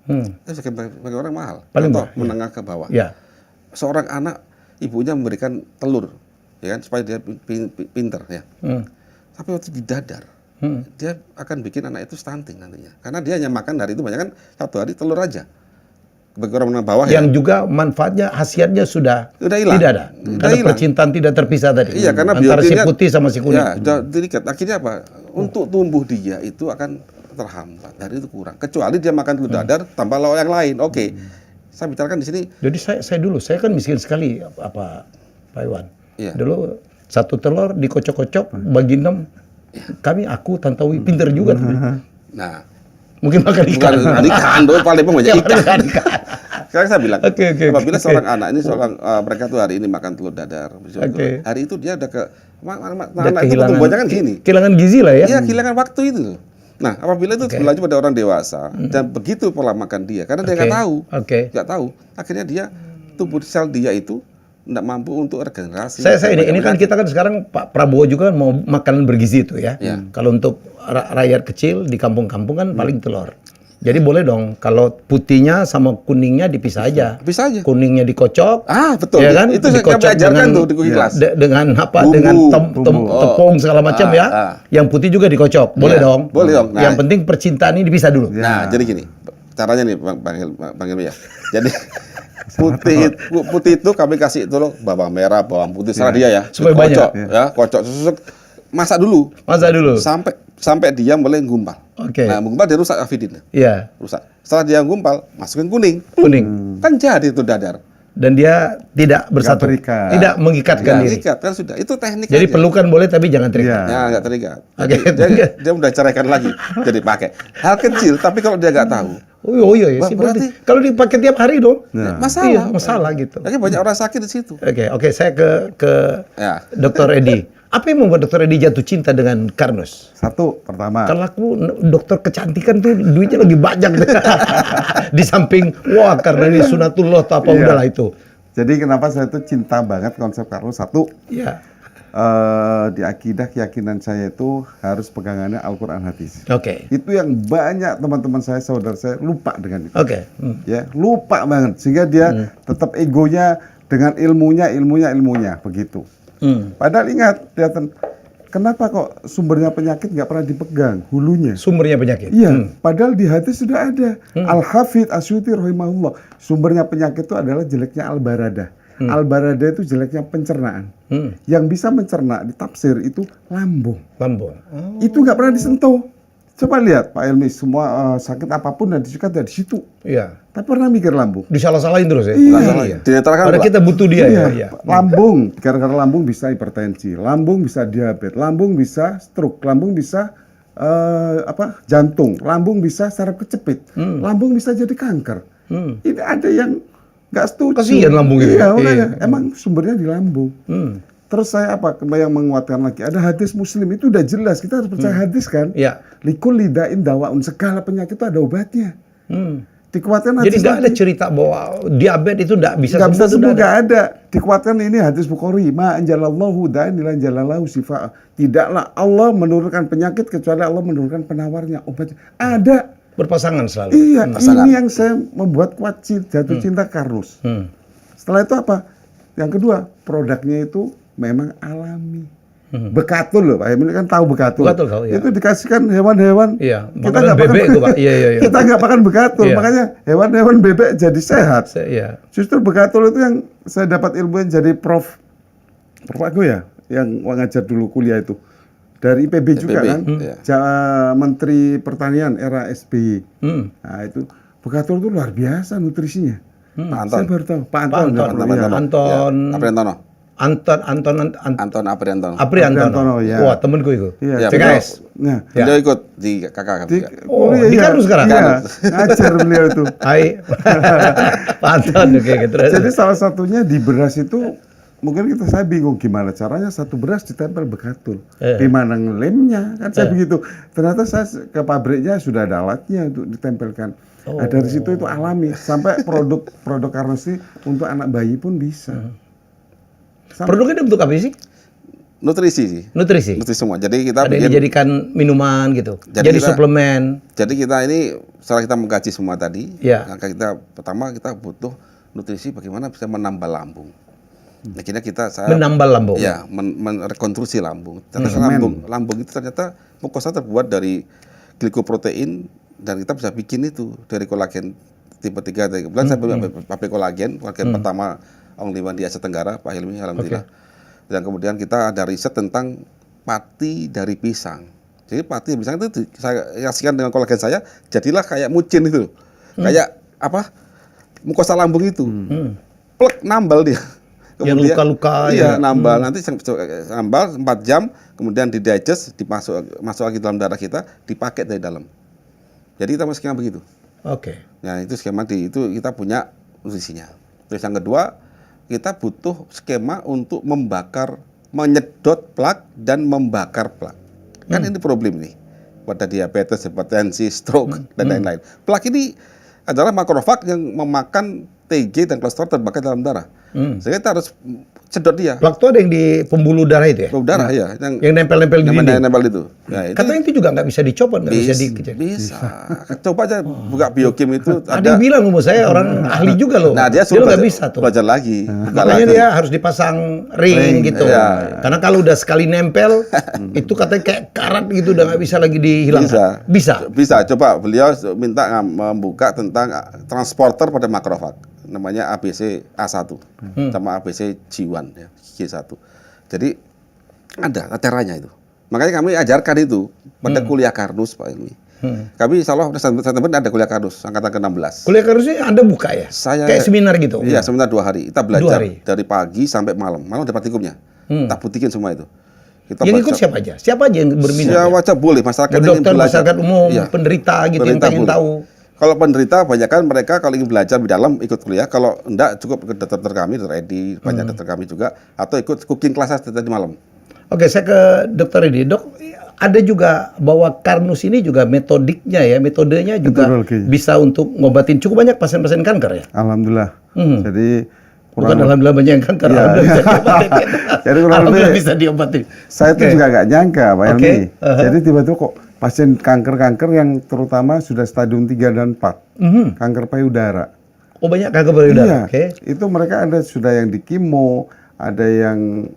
Speaker 2: Bagi orang mahal.
Speaker 1: Paling
Speaker 2: Atau
Speaker 1: murah,
Speaker 2: menengah ke bawah.
Speaker 1: Ya.
Speaker 2: Seorang anak ibunya memberikan telur, ya kan, supaya dia pinter ya. Tapi waktu di dadar, dia akan bikin anak itu stunting nantinya. Karena dia hanya makan hari itu banyak kan satu hari telur aja. Bagi orang menengah bawah
Speaker 1: Yang juga manfaatnya, khasiatnya sudah
Speaker 2: hilang.
Speaker 1: tidak ada.
Speaker 2: Udah
Speaker 1: Karena
Speaker 2: hilang.
Speaker 1: percintaan tidak terpisah tadi.
Speaker 2: Iya, karena
Speaker 1: antara si
Speaker 2: biotinnya-
Speaker 1: putih sama si kuning.
Speaker 2: Ya, sudah terikat. Akhirnya apa? Untuk tumbuh dia itu akan terhambat. Dari itu kurang. Kecuali dia makan telur dadar tambah lauk yang lain. Oke. Saya bicarakan di sini.
Speaker 1: Jadi saya kan miskin sekali Pak Iwan.
Speaker 2: Iya.
Speaker 1: Dulu satu telur dikocok-kocok bagi 6. Aku Tantowi pinter juga tuh.
Speaker 2: Nah,
Speaker 1: Mungkin makan ikan.
Speaker 2: bukan ikan dong, paling banyak ikan.
Speaker 1: Ikan.
Speaker 2: Sekarang saya bilang,
Speaker 1: Oke.
Speaker 2: apabila seorang anak ini mereka tuh hari ini makan telur dadar,
Speaker 1: Oke.
Speaker 2: hari itu dia udah
Speaker 1: Udah
Speaker 2: anak itu pertumbuhannya kan gini.
Speaker 1: kehilangan gizi lah ya.
Speaker 2: Iya, kehilangan waktu itu loh. Nah, apabila itu berlanjut pada orang dewasa dan begitu pola makan dia, karena dia nggak tahu,
Speaker 1: Oke.
Speaker 2: akhirnya dia tubuh sel dia itu nggak mampu untuk regenerasi.
Speaker 1: Ini kan kita kan sekarang Pak Prabowo juga kan mau makanan bergizi itu ya.
Speaker 2: Iya.
Speaker 1: Kalau untuk rakyat kecil di kampung-kampung kan paling telur. Jadi boleh dong kalau putihnya sama kuningnya dipisah aja.
Speaker 2: Bisa aja.
Speaker 1: Kuningnya dikocok.
Speaker 2: Betul.
Speaker 1: Ya kan?
Speaker 2: Itu yang kami ajarkan tuh di cooking class.
Speaker 1: Dengan apa?
Speaker 2: Bumbu.
Speaker 1: Dengan
Speaker 2: Bumbu.
Speaker 1: tepung segala macam ya. Yang putih juga dikocok. Boleh
Speaker 2: Iya,
Speaker 1: dong.
Speaker 2: boleh dong. Nah,
Speaker 1: yang penting percintaan ini dipisah dulu.
Speaker 2: Nah, jadi gini, caranya nih Bang Hilmi ya. Jadi putih itu kami kasih itu loh bawang merah, bawang putih, serah dia ya.
Speaker 1: Supaya
Speaker 2: Kocok,
Speaker 1: banyak.
Speaker 2: ya, kocok, masak dulu.
Speaker 1: Masak dulu.
Speaker 2: Sampai dia mulai gumpal.
Speaker 1: Oke.
Speaker 2: Nah, gumpal dia rusak avidinnya.
Speaker 1: Iya.
Speaker 2: Rusak. Setelah dia gumpal, masukin kuning.
Speaker 1: Kuning.
Speaker 2: Kan jadi itu dadar.
Speaker 1: Dan dia tidak bersatu.
Speaker 3: terikat.
Speaker 1: Tidak mengikatkan diri.
Speaker 2: Terikat kan sudah. Itu teknik
Speaker 1: Jadi
Speaker 2: aja.
Speaker 1: pelukan boleh tapi jangan terikat.
Speaker 3: Iya.
Speaker 2: Ya, nggak terikat.
Speaker 1: Oke.
Speaker 2: Jadi, dia udah ceraikan lagi. Jadi pakai. Hal kecil, tapi kalau dia nggak tahu,
Speaker 1: Oh iya,
Speaker 2: Wah,
Speaker 1: sih,
Speaker 2: berarti-
Speaker 1: kalau dipakai tiap hari dong.
Speaker 2: masalah.
Speaker 1: Iya, masalah gitu.
Speaker 2: Jadi banyak orang sakit di situ.
Speaker 1: Oke, saya ke
Speaker 2: Ya.
Speaker 1: Dr. Edi. Apa yang membuat Dr. Edi jatuh cinta dengan Karnus?
Speaker 3: Satu, pertama.
Speaker 1: Kalau aku dokter kecantikan tuh duitnya lagi banyak. Di samping, wah karena ini sunatullah atau apa udahlah itu.
Speaker 3: Jadi kenapa saya tuh cinta banget konsep Karnus? Satu,
Speaker 1: Iya.
Speaker 3: Di akidah keyakinan saya itu harus pegangannya Al-Quran hadis.
Speaker 1: Oke.
Speaker 3: Itu yang banyak teman-teman saya, saudara saya lupa dengan itu.
Speaker 1: Oke.
Speaker 3: Ya, lupa banget. Sehingga dia tetap egonya dengan ilmunya begitu. Padahal ingat, kelihatan kenapa kok sumbernya penyakit nggak pernah dipegang hulunya?
Speaker 1: Sumbernya penyakit.
Speaker 3: Iya, padahal di hadis sudah ada. Al-Hafidh Asyuti rahimahullah. Sumbernya penyakit itu adalah jeleknya al-baradah. Al-baradah itu jeleknya pencernaan. Yang bisa mencerna di tafsir itu lambung.
Speaker 1: Lambung.
Speaker 3: Itu nggak pernah disentuh. Coba lihat Pak Helmi, semua sakit apapun yang disuka dari situ.
Speaker 1: Iya.
Speaker 3: Tapi pernah mikir lambung?
Speaker 1: Disalah-salahin terus ya?
Speaker 3: Iya.
Speaker 2: Dinetralkan,
Speaker 1: Padahal
Speaker 2: Pak.
Speaker 1: kita butuh dia
Speaker 3: Iya,
Speaker 1: ya.
Speaker 3: lambung, gara-gara lambung bisa hipertensi, lambung bisa diabetes, lambung bisa stroke, lambung bisa jantung, lambung bisa saraf kejepit, lambung bisa jadi kanker. Ini ada yang nggak setuju.
Speaker 1: Kasihan lambung itu.
Speaker 3: Iya, makanya emang sumbernya di lambung. Terus saya yang menguatkan lagi, ada hadis Muslim itu udah jelas, kita harus percaya hadis kan?
Speaker 1: Iya.
Speaker 3: Likul lidain dawaun, segala penyakit itu ada obatnya. Dikuatkan hadis.
Speaker 1: Jadi nggak ada cerita bahwa diabetes itu nggak bisa
Speaker 3: nggak bisa sembuh,
Speaker 1: nggak
Speaker 3: nggak ada. Dikuatkan ini hadis Bukhari, ma anjalallahu da'in ila anjalallahu shifa. Tidaklah Allah menurunkan penyakit kecuali Allah menurunkan penawarnya, obatnya. Ada.
Speaker 1: Berpasangan selalu.
Speaker 3: Iya, ini yang saya membuat kuat jatuh cinta Karnus. Setelah itu apa? Yang kedua, produknya itu memang alami. Bekatul loh, Pak Emil kan tahu bekatul.
Speaker 1: Bekatul tahu, ya.
Speaker 3: Itu dikasihkan hewan-hewan.
Speaker 1: Iya,
Speaker 3: Kita
Speaker 1: makanan
Speaker 3: nggak
Speaker 1: bebek
Speaker 3: makan,
Speaker 1: itu, Pak. Iya.
Speaker 3: kita nggak makan bekatul,
Speaker 1: Iya.
Speaker 3: makanya hewan-hewan bebek jadi sehat.
Speaker 1: Iya.
Speaker 3: Justru bekatul itu yang saya dapat ilmunya jadi Prof aku ya, yang ngajar dulu kuliah itu. Dari IPB juga kan, Menteri Pertanian era SBY. Nah itu bekatul itu luar biasa nutrisinya.
Speaker 2: Pak Anton.
Speaker 3: Saya baru tahu. Pak Anton.
Speaker 2: Anton Apriantono.
Speaker 3: Apriantono, ya.
Speaker 1: Wah, temenku itu.
Speaker 3: Iya,
Speaker 1: PKS.
Speaker 3: Nah,
Speaker 2: Beliau ikut di kakak
Speaker 3: di
Speaker 1: Oh, di Karnus sekarang?
Speaker 3: Iya, ngajar beliau itu.
Speaker 1: Hai. Pak Anton, oke. Terus.
Speaker 3: Jadi salah satunya di beras itu, mungkin saya bingung gimana caranya satu beras ditempel bekatul. Gimana ngelemnya, kan saya begitu. Ternyata saya ke pabriknya sudah ada alatnya untuk ditempelkan. Nah, dari situ itu alami. Sampai produk Karnus ini untuk anak bayi pun bisa.
Speaker 1: Produknya bentuk apa sih?
Speaker 2: Nutrisi sih.
Speaker 1: Nutrisi
Speaker 2: semua. Jadi kita
Speaker 1: ada yang dijadikan minuman gitu. Jadi suplemen.
Speaker 2: Jadi kita ini setelah kita mengkaji semua tadi,
Speaker 1: ya.
Speaker 2: maka pertama kita butuh nutrisi bagaimana bisa menambah lambung. Akhirnya menambah lambung. Ya, merekonstruksi lambung. Ternyata lambung itu ternyata mukosa terbuat dari glikoprotein dan kita bisa bikin itu dari kolagen tipe 3. Kebetulan saya pakai kolagen pertama Ong Liman di Asia Tenggara, Pak Hilmi, alhamdulillah. Dan kemudian kita ada riset tentang pati dari pisang. Jadi pati dari pisang itu saya kasihkan dengan kolagen saya, jadilah kayak mucin itu. Kayak apa? Mukosa lambung itu. Plek, nambal dia.
Speaker 1: Kemudian, yang luka-luka
Speaker 2: iya, nambal. Nanti nambal 4 jam, kemudian di digest, masuk lagi dalam darah kita, dipakai dari dalam. Jadi kita skema begitu.
Speaker 1: Oke.
Speaker 2: Nah, itu skema itu kita punya nutrisinya. Terus yang kedua, kita butuh skema untuk menyedot plak dan membakar plak. Kan ini problem nih. Pada diabetes, hipertensi, stroke, dan lain-lain. Plak ini adalah makrofag yang memakan TG dan kolesterol terbakar dalam darah. Sehingga kita harus sedot dia.
Speaker 1: Plak itu ada yang di pembuluh darah itu ya?
Speaker 2: Pembuluh darah, ya.
Speaker 1: Yang nempel-nempel di dinding?
Speaker 2: Nempel itu. Ya,
Speaker 1: katanya itu juga nggak bisa dicopot, nggak bisa dikejar.
Speaker 2: Bisa. Coba aja buka biokim itu.
Speaker 1: Ada yang bilang sama saya, orang ahli juga loh.
Speaker 2: Nah, dia suruh
Speaker 1: nggak bisa tuh.
Speaker 2: Belajar lagi.
Speaker 1: Makanya dia harus dipasang ring gitu.
Speaker 2: Ya.
Speaker 1: Karena kalau udah sekali nempel, itu katanya kayak karat gitu, udah nggak bisa lagi dihilangkan.
Speaker 2: Bisa. Coba beliau minta membuka tentang transporter pada makrofag. Namanya ABC A1 sama ABC G1 ya, G1. Jadi ada caranya itu. Makanya kami ajarkan itu pada kuliah Karnus, Pak Ilmi. Kami insya Allah September ada kuliah Karnus angkatan ke-16.
Speaker 1: Kuliah Karnus ini Anda buka ya? Kayak seminar gitu?
Speaker 2: Iya, seminar 2 hari. Kita belajar dari pagi sampai malam. Malam ada praktikumnya. Kita buktikan semua itu.
Speaker 1: Yang ikut siapa aja? Siapa aja yang berminat?
Speaker 2: Siapa aja boleh. Masyarakat yang
Speaker 1: dokter,
Speaker 2: belajar.
Speaker 1: masyarakat umum, penderita gitu yang pengen tahu.
Speaker 2: Kalau penderita, kebanyakan mereka kalau ingin belajar di dalam ikut kuliah. Kalau enggak, cukup ke dokter kami, dokter Edi, banyak dokter kami juga. Atau ikut cooking classes tadi malam.
Speaker 1: Oke, saya ke dokter ini. Dok, ada juga bahwa Karnus ini juga metodenya juga bisa untuk ngobatin cukup banyak pasien-pasien kanker ya?
Speaker 3: Alhamdulillah. Jadi
Speaker 1: bukan alhamdulillah banyak yang kanker, alhamdulillah bisa diobatin.
Speaker 3: Jadi alhamdulillah
Speaker 1: bisa diobatin.
Speaker 3: Saya tuh juga nggak nyangka, Pak Helmi. Jadi tiba-tiba kok pasien kanker-kanker yang terutama sudah stadium 3 dan 4, kanker payudara.
Speaker 1: Oh, banyak kanker payudara.
Speaker 3: Iya, itu mereka ada sudah yang di kemo, ada yang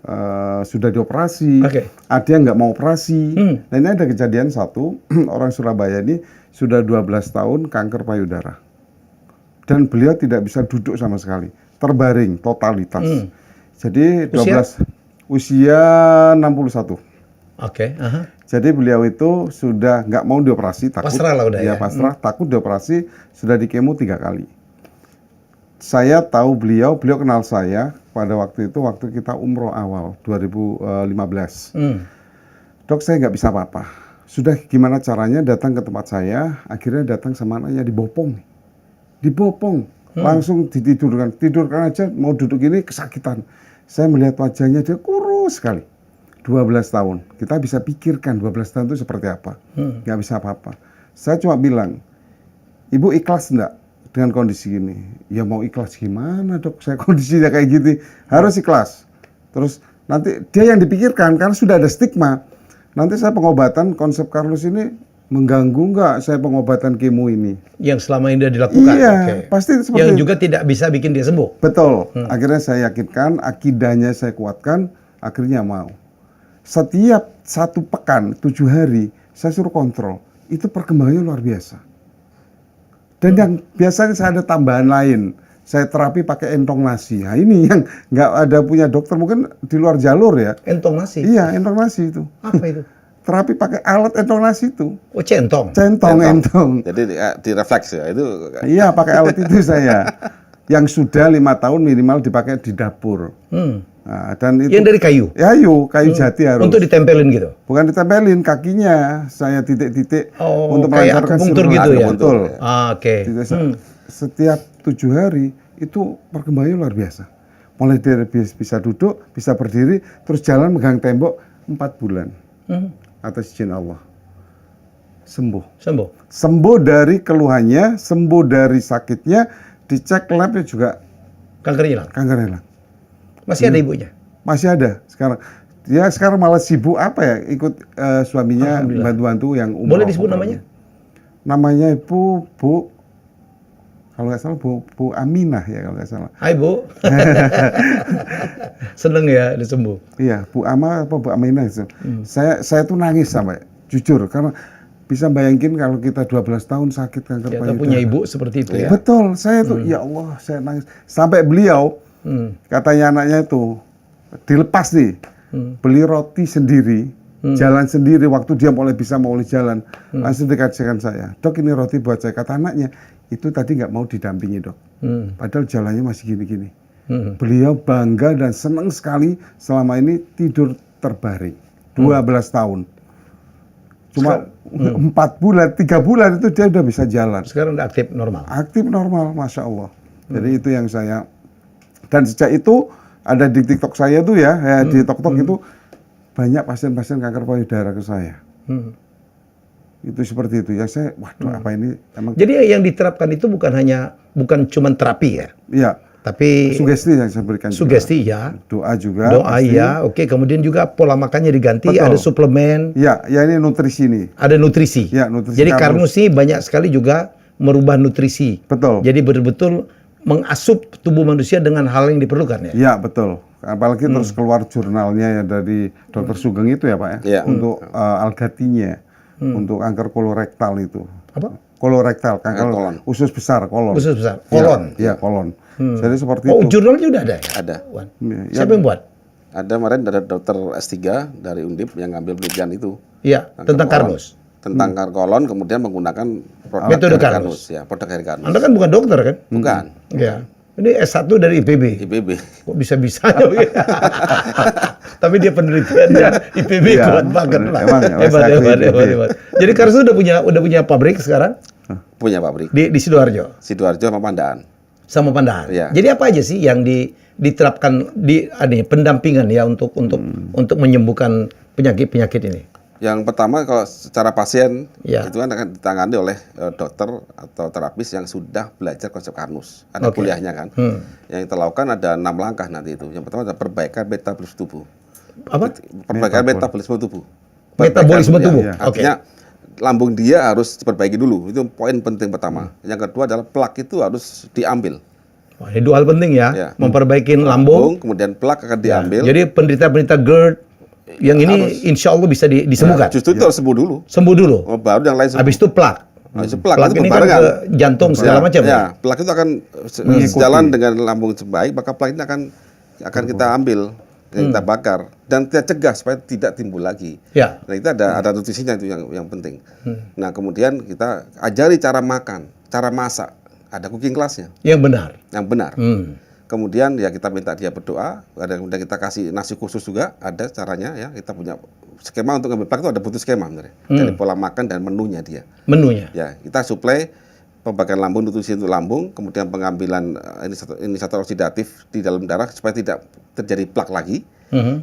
Speaker 3: sudah dioperasi, ada yang nggak mau operasi. Nah, ini ada kejadian satu, orang Surabaya ini sudah 12 tahun kanker payudara. Dan beliau tidak bisa duduk sama sekali, terbaring totalitas. Jadi 12 usia 61. Jadi beliau itu sudah nggak mau dioperasi, takut.
Speaker 1: Pasrah lah udah ya.
Speaker 3: Pasrah, takut dioperasi, sudah di kemo 3 kali. Saya tahu beliau kenal saya pada waktu itu, waktu kita umroh awal 2015. Dok, saya nggak bisa apa-apa. Sudah gimana caranya datang ke tempat saya, akhirnya datang sama anaknya dibopong. Dibopong, langsung ditidurkan. Tidurkan aja, mau duduk gini kesakitan. Saya melihat wajahnya, dia kurus sekali. 12 tahun. Kita bisa pikirkan 12 tahun itu seperti apa. Nggak bisa apa-apa. Saya cuma bilang, Ibu ikhlas enggak dengan kondisi gini? Ya mau ikhlas gimana, Dok? Saya kondisinya kayak gini. Harus ikhlas. Terus nanti dia yang dipikirkan, karena sudah ada stigma. Nanti saya pengobatan konsep Karnus ini mengganggu nggak saya pengobatan kemo ini? Yang
Speaker 1: selama ini sudah dilakukan.
Speaker 3: Iya, pasti seperti
Speaker 1: yang juga tidak bisa bikin dia sembuh.
Speaker 3: Betul. Akhirnya saya yakinkan, akidahnya saya kuatkan, akhirnya mau. Setiap 1 pekan, 7 hari, saya suruh kontrol. Itu perkembangannya luar biasa. Dan yang biasanya saya ada tambahan lain. Saya terapi pakai entong nasi. Nah, ini yang nggak ada punya dokter, mungkin di luar jalur ya.
Speaker 1: Entong nasi?
Speaker 3: Iya, entong nasi itu.
Speaker 1: Apa itu?
Speaker 3: Terapi pakai alat entong nasi itu.
Speaker 1: Oh, centong?
Speaker 3: Entong.
Speaker 2: Jadi direfleks ya itu?
Speaker 3: Iya, pakai alat itu saya. Yang sudah 5 tahun minimal dipakai di dapur. Nah, dan itu
Speaker 1: yang dari kayu?
Speaker 3: Kayu jati harus.
Speaker 1: Untuk ditempelin gitu?
Speaker 3: Bukan ditempelin, kakinya saya titik-titik untuk melancarkan
Speaker 1: akupunktur gitu ya?
Speaker 3: Betul.
Speaker 1: Oke.
Speaker 3: Setiap 7 hari itu perkembangannya luar biasa. Mulai dari bisa duduk, bisa berdiri, terus jalan megang tembok 4 bulan. Atas izin Allah. Sembuh dari keluhannya, sembuh dari sakitnya, dicek labnya juga
Speaker 1: kanker hilang. Masih ada ibunya?
Speaker 3: Masih ada sekarang. Dia sekarang malah sibuk ikut suaminya bantu-bantu yang umroh.
Speaker 1: Boleh disebut namanya?
Speaker 3: Namanya Bu, kalau nggak salah Bu Aminah ya kalau nggak salah.
Speaker 1: Hai Bu. Seneng ya disembuh.
Speaker 3: Iya, Bu Aminah. Saya tuh nangis sampai jujur karena bisa bayangin kalau kita 12 tahun sakit kanker payudara.
Speaker 1: Kita punya ibu seperti itu ya.
Speaker 3: Betul, saya tuh ya Allah, saya nangis. Sampai beliau katanya anaknya itu dilepas nih, beli roti sendiri, jalan sendiri. Waktu dia mulai jalan, langsung dikasihkan saya, Dok ini roti buat saya. Kata anaknya, itu tadi nggak mau didampingi Dok, padahal jalannya masih gini-gini. Beliau bangga dan senang sekali selama ini tidur terbaring, 12 tahun. Cuma 4 bulan, 3 bulan itu dia udah bisa jalan.
Speaker 1: Sekarang udah aktif normal?
Speaker 3: Aktif normal, Masya Allah. Jadi itu yang saya. Dan sejak itu ada di TikTok saya tuh di TikTok itu banyak pasien-pasien kanker payudara ke saya. Itu seperti itu ya, saya waduh apa ini emang.
Speaker 1: Jadi yang diterapkan itu bukan cuma terapi ya?
Speaker 3: Iya.
Speaker 1: Tapi
Speaker 3: sugesti yang saya berikan.
Speaker 1: Sugesti juga.
Speaker 3: Ya. Doa juga.
Speaker 1: Doa ya, oke. Kemudian juga pola makannya diganti, ada suplemen.
Speaker 3: Iya, ini nutrisi nih.
Speaker 1: Ada nutrisi.
Speaker 3: Ya, nutrisi.
Speaker 1: Jadi Karnus sih banyak sekali juga merubah nutrisi.
Speaker 3: Betul.
Speaker 1: Jadi betul-betul mengasup tubuh manusia dengan hal yang diperlukan ya?
Speaker 3: Iya, betul. Apalagi terus keluar jurnalnya ya dari Dr. Sugeng itu ya Pak ya, untuk Algatinya, untuk kanker kolorektal itu.
Speaker 1: Apa?
Speaker 3: Kolorektal, kanker usus besar, kolon.
Speaker 1: Usus besar, kolon.
Speaker 3: Iya, kolon. Jadi seperti itu.
Speaker 1: Oh, jurnalnya udah ada ya?
Speaker 2: Ada.
Speaker 1: Siapa yang buat?
Speaker 2: Ada kemarin dari dokter S3 dari Undip yang ngambil penelitian itu.
Speaker 1: Iya, tentang Karnus.
Speaker 2: Tentang kolon, kemudian menggunakan
Speaker 1: metode Karnus.
Speaker 2: Ya, produk dari Karnus.
Speaker 1: Anda kan bukan dokter kan?
Speaker 2: Bukan.
Speaker 1: Ya. Ini S1 dari IPB.
Speaker 2: Kok
Speaker 1: bisa-bisanya? Tapi dia penelitiannya IPB kuat banget lah. Hebat. Jadi Karnus udah punya pabrik sekarang?
Speaker 2: Punya pabrik.
Speaker 1: Di Sidoarjo?
Speaker 2: Sidoarjo sama Pandaan.
Speaker 1: Sama Pandahar.
Speaker 2: Ya.
Speaker 1: Jadi apa aja sih yang diterapkan di pendampingan ya untuk menyembuhkan penyakit ini?
Speaker 2: Yang pertama kalau secara pasien
Speaker 1: Ya.
Speaker 2: itu kan akan ditangani oleh dokter atau terapis yang sudah belajar konsep Karnus. Ada kuliahnya kan. Yang kita lakukan ada 6 langkah nanti itu. Yang pertama adalah perbaikan metabolisme tubuh.
Speaker 1: Apa?
Speaker 2: Perbaikan metabolisme tubuh.
Speaker 1: Metabolisme tubuh.
Speaker 2: Ya. Artinya lambung dia harus diperbaiki dulu. Itu poin penting pertama. Yang kedua adalah plak itu harus diambil.
Speaker 1: Wah, ini 2 hal penting ya.
Speaker 2: Ya.
Speaker 1: Memperbaiki lambung.
Speaker 2: Kemudian plak akan diambil.
Speaker 1: Jadi penderita-penderita GERD yang ini insya Allah bisa disembuhkan.
Speaker 2: Justru itu harus sembuh dulu.
Speaker 1: Sembuh dulu.
Speaker 2: Baru yang lain sembuh.
Speaker 1: Habis itu plak.
Speaker 2: Habis itu plak itu
Speaker 1: ini kan
Speaker 2: berbarengan.
Speaker 1: ke jantung segala macam.
Speaker 2: Ya, plak itu akan sejalan dengan lambung baik, maka plak ini akan kita ambil, kita bakar dan kita cegah supaya tidak timbul lagi.
Speaker 1: Ya.
Speaker 2: Nah, itu ada nutrisinya itu yang penting. Nah, kemudian kita ajari cara makan, cara masak, ada cooking class-nya.
Speaker 1: Yang benar.
Speaker 2: Yang benar. Kemudian ya kita minta dia berdoa, kemudian kita kasih nasi khusus juga, ada caranya ya. Kita punya skema untuk ngambil plak itu ada butuh skema sebenarnya. Dari pola makan dan menunya dia.
Speaker 1: Menunya.
Speaker 2: Ya, kita suplai pembakaran lambung, nutrisi untuk lambung, kemudian pengambilan inisiator oksidatif di dalam darah supaya tidak terjadi plak lagi.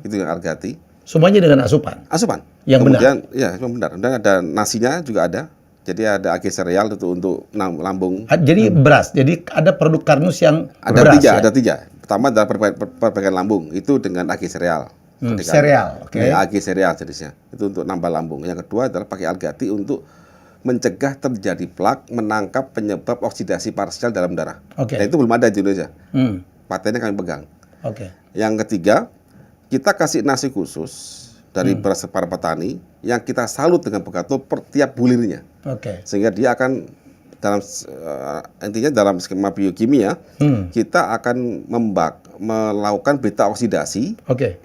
Speaker 2: Itu yang argati.
Speaker 1: Semuanya dengan asupan.
Speaker 2: Asupan.
Speaker 1: Yang
Speaker 2: kemudian, ya, yang benar. Dan ada nasinya juga ada. Jadi ada agi sereal itu untuk lambung.
Speaker 1: Jadi beras. Jadi ada produk Karnus yang
Speaker 2: Ada
Speaker 1: beras.
Speaker 2: tiga,
Speaker 1: Ya?
Speaker 2: ada 3. Pertama adalah perbaikan lambung, itu dengan agi sereal.
Speaker 1: Sereal, oke.
Speaker 2: Ya, agi sereal jenisnya. Itu untuk nambah lambung. Yang kedua adalah pakai algati untuk mencegah terjadi plak, menangkap penyebab oksidasi parsial dalam darah.
Speaker 1: Oke.
Speaker 2: Dan itu belum ada di Indonesia. Patennya kami pegang.
Speaker 1: Oke.
Speaker 2: Yang ketiga, kita kasih nasi khusus dari beras para petani yang kita salut dengan Pegato per tiap bulirnya.
Speaker 1: Oke.
Speaker 2: Sehingga dia akan intinya dalam skema biokimia kita akan melakukan beta oksidasi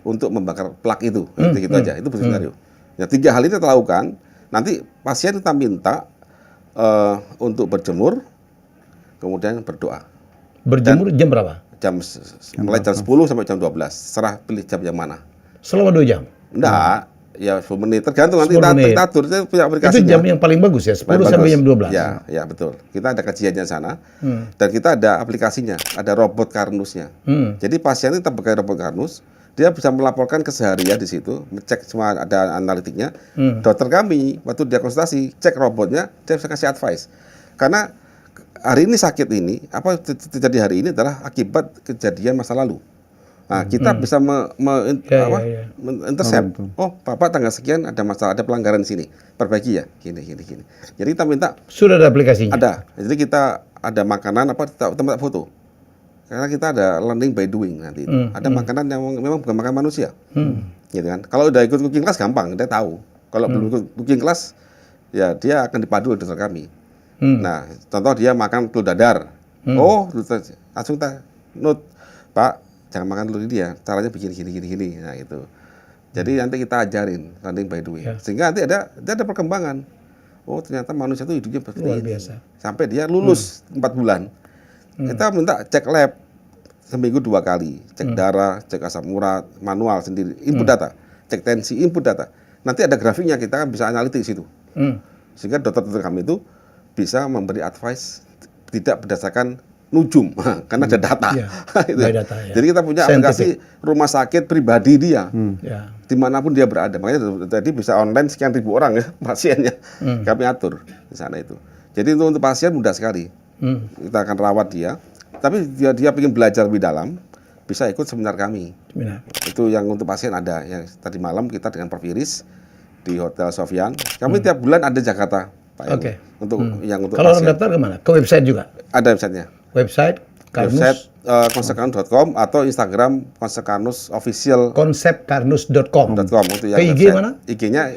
Speaker 2: untuk membakar plak itu. Gitu aja. Itu skenario. Ya, 3 hal ini kita lakukan. Nanti pasien kita minta untuk berjemur, kemudian berdoa.
Speaker 1: Berjemur jam berapa?
Speaker 2: Mulai jam 10 sampai jam 12. Serah pilih jam yang mana.
Speaker 1: Selama 2 jam?
Speaker 2: Enggak, ya 10 menit. Tergantung nanti
Speaker 1: 10 menit.
Speaker 2: kita atur. Itu punya aplikasinya.
Speaker 1: Itu jam yang paling bagus ya? 10
Speaker 2: Paling
Speaker 1: sampai
Speaker 2: bagus.
Speaker 1: jam 12?
Speaker 2: Ya, betul. Kita ada kajiannya sana. Dan kita ada aplikasinya. Ada robot Karnusnya. Jadi pasien itu pakai robot Karnus. Dia bisa melaporkan keseharian di situ. Cek semua, ada analitiknya. Dokter kami, waktu dia konsultasi, cek robotnya, dia bisa kasih advice. Karena hari ini sakit ini, apa terjadi hari ini adalah akibat kejadian masa lalu. Nah, kita bisa intercept. Oh, Bapak tanggal sekian ada masalah, ada pelanggaran di sini. Perbaiki ya, gini. Jadi kita minta.
Speaker 1: Sudah ada aplikasinya?
Speaker 2: Ada. Jadi kita ada makanan tempat foto. Karena kita ada learning by doing nanti itu. Ada makanan yang memang bukan makan manusia. Gitu kan. Kalau udah ikut cooking class gampang, dia tahu. Kalau belum ikut cooking class, ya dia akan dipadu oleh dokter kami. Nah, contoh dia makan telur dadar. Oh, langsung kita note, Pak, jangan makan telur ini ya, caranya bikin gini. Nah, itu. Jadi nanti kita ajarin learning by doing. Sehingga nanti ada perkembangan. Oh, ternyata manusia itu hidupnya seperti ini. Sampai dia lulus 4 bulan. Kita minta cek lab seminggu 2 kali. Cek darah, cek asam urat, manual sendiri, input data. Cek tensi, input data. Nanti ada grafiknya, kita kan bisa analitik di situ. Sehingga dokter-dokter kami itu bisa memberi advice tidak berdasarkan nujum, karena ada data. Gitu.
Speaker 1: Data ya.
Speaker 2: Jadi kita punya aplikasi rumah sakit pribadi dia, dimanapun dia berada. Makanya tadi bisa online sekian ribu orang ya pasiennya, kami atur di sana itu. Jadi untuk pasien mudah sekali, kita akan rawat dia. Tapi dia ingin belajar lebih dalam, bisa ikut seminar kami. Itu yang untuk pasien ada. Yang tadi malam kita dengan Prof. Iris di Hotel Sofian. Kami tiap bulan ada Jakarta. Untuk
Speaker 1: kalau orang daftar kemana? Ke website juga?
Speaker 2: Ada websitenya.
Speaker 1: Website
Speaker 2: konsepkarnus.com atau Instagram konsepkarnus official.
Speaker 1: Konsepkarnus.com.
Speaker 2: Untuk yang
Speaker 1: IG mana?
Speaker 2: IG-nya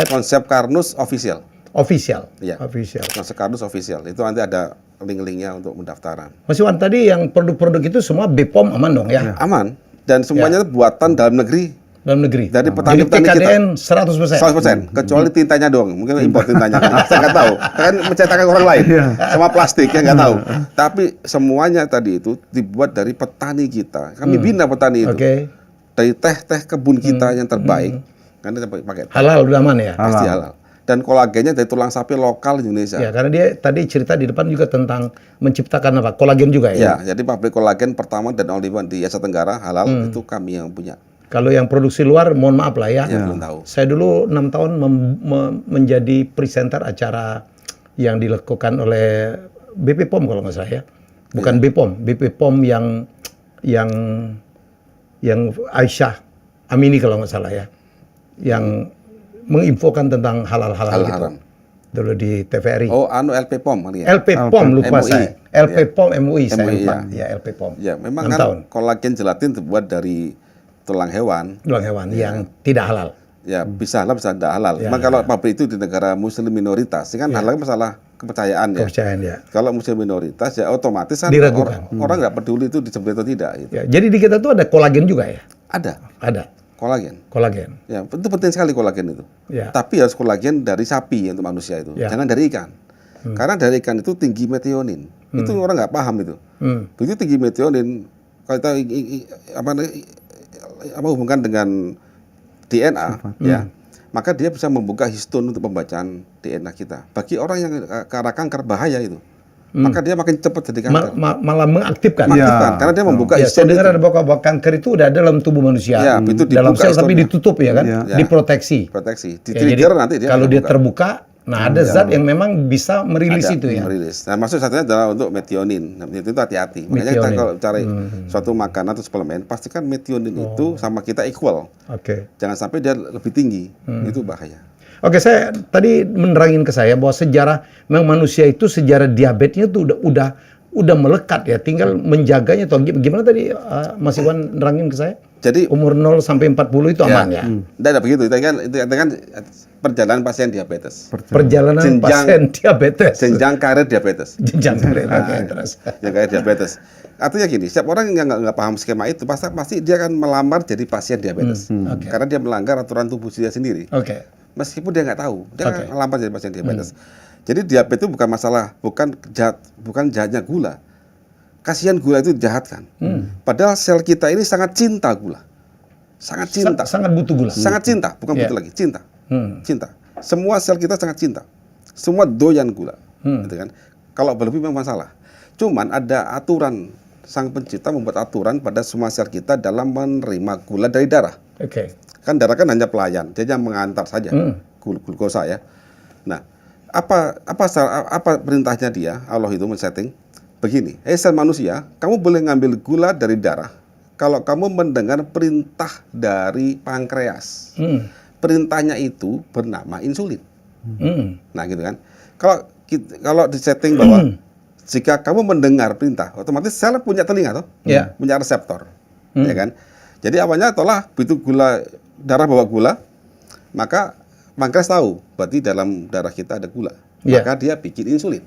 Speaker 2: konsepkarnus official.
Speaker 1: Official.
Speaker 2: Iya.
Speaker 1: Official.
Speaker 2: Konsepkarnus official. Itu nanti ada link-linknya untuk pendaftaran.
Speaker 1: Mas Iwan, tadi yang produk-produk itu semua BPOM aman dong ya?
Speaker 2: Aman. Dan semuanya buatan dalam negeri.
Speaker 1: Dalam negeri.
Speaker 2: Dari petani-petani kita.
Speaker 1: TKDN 100%.
Speaker 2: 100%. Kecuali tintanya doang. Mungkin impor tintanya. Saya nggak tahu. Kan mencetakkan orang lain. Sama plastik ya nggak tahu. Tapi semuanya tadi itu dibuat dari petani kita. Kami bina petani itu. Dari teh kebun kita yang terbaik. Karena kita pakai
Speaker 1: halal udah aman ya?
Speaker 2: Pasti halal. dan kolagennya dari tulang sapi lokal di Indonesia.
Speaker 1: Ya, karena dia tadi cerita di depan juga tentang menciptakan apa? Kolagen juga ya.
Speaker 2: Ya, jadi pabrik kolagen pertama dan only one di Asia Tenggara halal itu kami yang punya.
Speaker 1: Kalau yang produksi luar, mohon maaf lah ya.
Speaker 2: Ya, belum tahu.
Speaker 1: Saya dulu 6 tahun menjadi presenter acara yang dilakukan oleh BP POM kalau nggak salah ya. Bukan BP POM yang Aisyah Amini kalau nggak salah ya. Yang menginfokan tentang halal-halal gitu.
Speaker 2: Haram.
Speaker 1: Dulu di TVRI.
Speaker 2: Oh, LP POM kali ya?
Speaker 1: LP POM lupa
Speaker 2: MUI.
Speaker 1: saya. LP POM MUI saya
Speaker 2: MUI,
Speaker 1: lupa. Ya, LP POM.
Speaker 2: Ya, memang
Speaker 1: 6
Speaker 2: kan
Speaker 1: tahun.
Speaker 2: kolagen gelatin terbuat dari tulang hewan.
Speaker 1: Tulang hewan yang tidak halal.
Speaker 2: Ya, bisa halal, bisa tidak halal. Cuma kalau pabrik itu di negara muslim minoritas, kan halal masalah kepercayaan ya.
Speaker 1: Kepercayaan ya.
Speaker 2: Kalau muslim minoritas ya otomatis kan
Speaker 1: Diragukan.
Speaker 2: orang nggak peduli itu disembelih atau tidak gitu.
Speaker 1: Ya, jadi di kita tuh ada kolagen juga ya?
Speaker 2: Ada
Speaker 1: Ada
Speaker 2: kolagen.
Speaker 1: kolagen.
Speaker 2: Ya, itu penting sekali kolagen itu.
Speaker 1: Ya.
Speaker 2: Tapi harus kolagen dari sapi untuk manusia itu.
Speaker 1: Ya.
Speaker 2: Jangan dari ikan. Karena dari ikan itu tinggi metionin. Itu orang nggak paham itu. Begitu tinggi metionin, kalau kita hubungkan dengan DNA, ya, maka dia bisa membuka histone untuk pembacaan DNA kita. Bagi orang yang ke arah kanker bahaya itu. Maka dia makin cepat jadi kanker.
Speaker 1: Malah mengaktifkan.
Speaker 2: Mengaktifkan, karena dia membuka
Speaker 1: Ya, saya
Speaker 2: histone
Speaker 1: dengar
Speaker 2: itu.
Speaker 1: ada bahwa kanker itu udah dalam tubuh manusia.
Speaker 2: Ya, itu
Speaker 1: dalam
Speaker 2: dibuka
Speaker 1: sel tapi
Speaker 2: histonnya.
Speaker 1: ditutup ya kan?
Speaker 2: Ya.
Speaker 1: Diproteksi.
Speaker 2: Proteksi. Di
Speaker 1: Ya, jadi
Speaker 2: trigger nanti dia
Speaker 1: kalau
Speaker 2: akan
Speaker 1: dia
Speaker 2: buka.
Speaker 1: terbuka, nah ada zat yang memang bisa merilis
Speaker 2: Ada,
Speaker 1: itu ya.
Speaker 2: merilis. Nah, maksud satunya adalah untuk metionin. Nah, itu hati-hati. Makanya kita
Speaker 1: Metionin.
Speaker 2: kalau cari suatu makanan atau suplemen, pastikan metionin itu sama kita equal.
Speaker 1: Oke.
Speaker 2: Jangan sampai dia lebih tinggi. Itu bahaya.
Speaker 1: Oke, saya tadi menerangin ke saya bahwa sejarah memang manusia itu sejarah diabetesnya tuh udah melekat ya, tinggal menjaganya atau gimana tadi Mas Iwan nerangin ke saya?
Speaker 2: Jadi
Speaker 1: Umur 0 sampai 40 itu aman ya.
Speaker 2: Tidak begitu. Itu kan perjalanan pasien diabetes.
Speaker 1: Perjalanan
Speaker 2: Jenjang-
Speaker 1: pasien diabetes.
Speaker 2: Jenjang karir diabetes.
Speaker 1: Jenjang karir. Oke, terus.
Speaker 2: Jenjang karir diabetes. Artinya gini, setiap orang yang nggak paham skema itu pasti dia akan melamar jadi pasien diabetes. Karena dia melanggar aturan tubuh dia sendiri.
Speaker 1: Oke.
Speaker 2: Meskipun dia nggak tahu, dia akan melamar jadi pasien diabetes. Jadi diabetes itu bukan masalah, bukan jahatnya gula. Kasihan gula itu dijahatkan. Padahal sel kita ini sangat cinta gula. Sangat cinta.
Speaker 1: Sangat butuh gula.
Speaker 2: Sangat cinta, bukan
Speaker 1: Ya.
Speaker 2: butuh lagi, cinta. Cinta. Semua sel kita sangat cinta. Semua doyan gula. Gitu kan? Kalau berlebih memang masalah. Cuman ada aturan, sang pencipta membuat aturan pada semua sel kita dalam menerima gula dari darah.
Speaker 1: Oke.
Speaker 2: Kan darah kan hanya pelayan, dia hanya mengantar saja glukosa ya. Nah, apa perintahnya dia? Allah itu men-setting begini. Sel manusia, kamu boleh ngambil gula dari darah kalau kamu mendengar perintah dari pankreas. Perintahnya itu bernama insulin. Nah, gitu kan. Kalau disetting bahwa jika kamu mendengar perintah, otomatis sel punya telinga toh, punya reseptor, ya kan. Jadi awalnya tolak begitu darah bawa gula, maka pankreas tahu berarti dalam darah kita ada gula, maka dia bikin insulin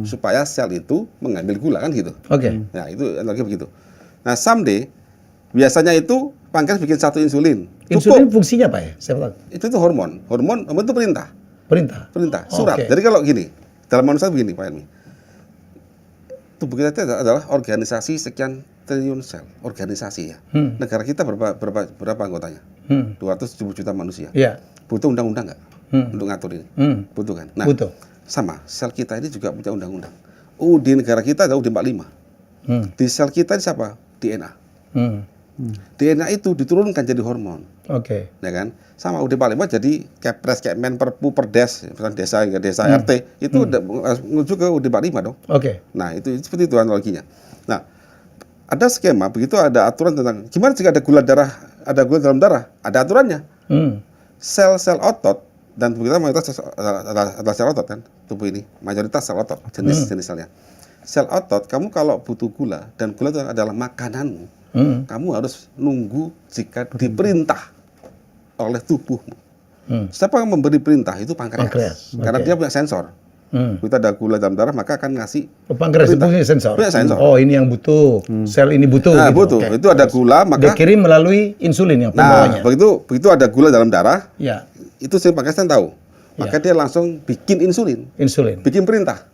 Speaker 2: supaya sel itu mengambil gula kan gitu.
Speaker 1: Oke.
Speaker 2: Nah itu lagi begitu. Nah someday biasanya itu pankreas bikin satu insulin.
Speaker 1: Insulin fungsinya apa ya? Saya tahu.
Speaker 2: Itu hormon itu perintah.
Speaker 1: Perintah.
Speaker 2: Surat.
Speaker 1: Oke.
Speaker 2: Jadi kalau gini, dalam manusia begini Pak Helmi. Tubuh kita itu adalah organisasi sekian triliun sel, organisasi ya. Negara kita berapa anggotanya? 270 juta manusia.
Speaker 1: Iya.
Speaker 2: Butuh undang-undang nggak untuk ngatur ini? Butuh kan? Nah,
Speaker 1: Butuh.
Speaker 2: sama sel kita ini juga punya undang-undang. Di negara kita ada UUD 45. Di sel kita ini siapa? DNA. DNA itu diturunkan jadi hormon.
Speaker 1: Oke.
Speaker 2: Ya kan? Sama UUD 45 jadi Kepres, Kemen, Perpu, Perdes, misalnya desa RT itu udah menuju ke UUD 45 dong.
Speaker 1: Oke.
Speaker 2: Nah, itu seperti itu analoginya. Nah, ada skema begitu, ada aturan tentang gimana jika ada gula dalam darah, ada aturannya. Sel-sel otot dan tubuh kita mayoritas adalah sel otot kan, tubuh ini mayoritas sel otot, jenis selnya. Sel otot, kamu kalau butuh gula dan gula itu adalah makananmu, kamu harus nunggu jika diperintah oleh tubuhmu. Siapa yang memberi perintah itu pankreas. Karena dia punya sensor. Kita ada gula dalam darah maka akan ngasih
Speaker 1: pankreas itu punya sensor.
Speaker 2: Punya sensor.
Speaker 1: Oh, ini yang butuh. Sel ini butuh.
Speaker 2: Nah,
Speaker 1: gitu.
Speaker 2: butuh.
Speaker 1: Oke.
Speaker 2: Itu ada gula maka
Speaker 1: dia kirim melalui insulin yang pembawanya.
Speaker 2: Nah, begitu ada gula dalam darah,
Speaker 1: Ya.
Speaker 2: itu si pankreas kan tahu. Maka dia langsung bikin insulin,
Speaker 1: Insulin.
Speaker 2: bikin perintah.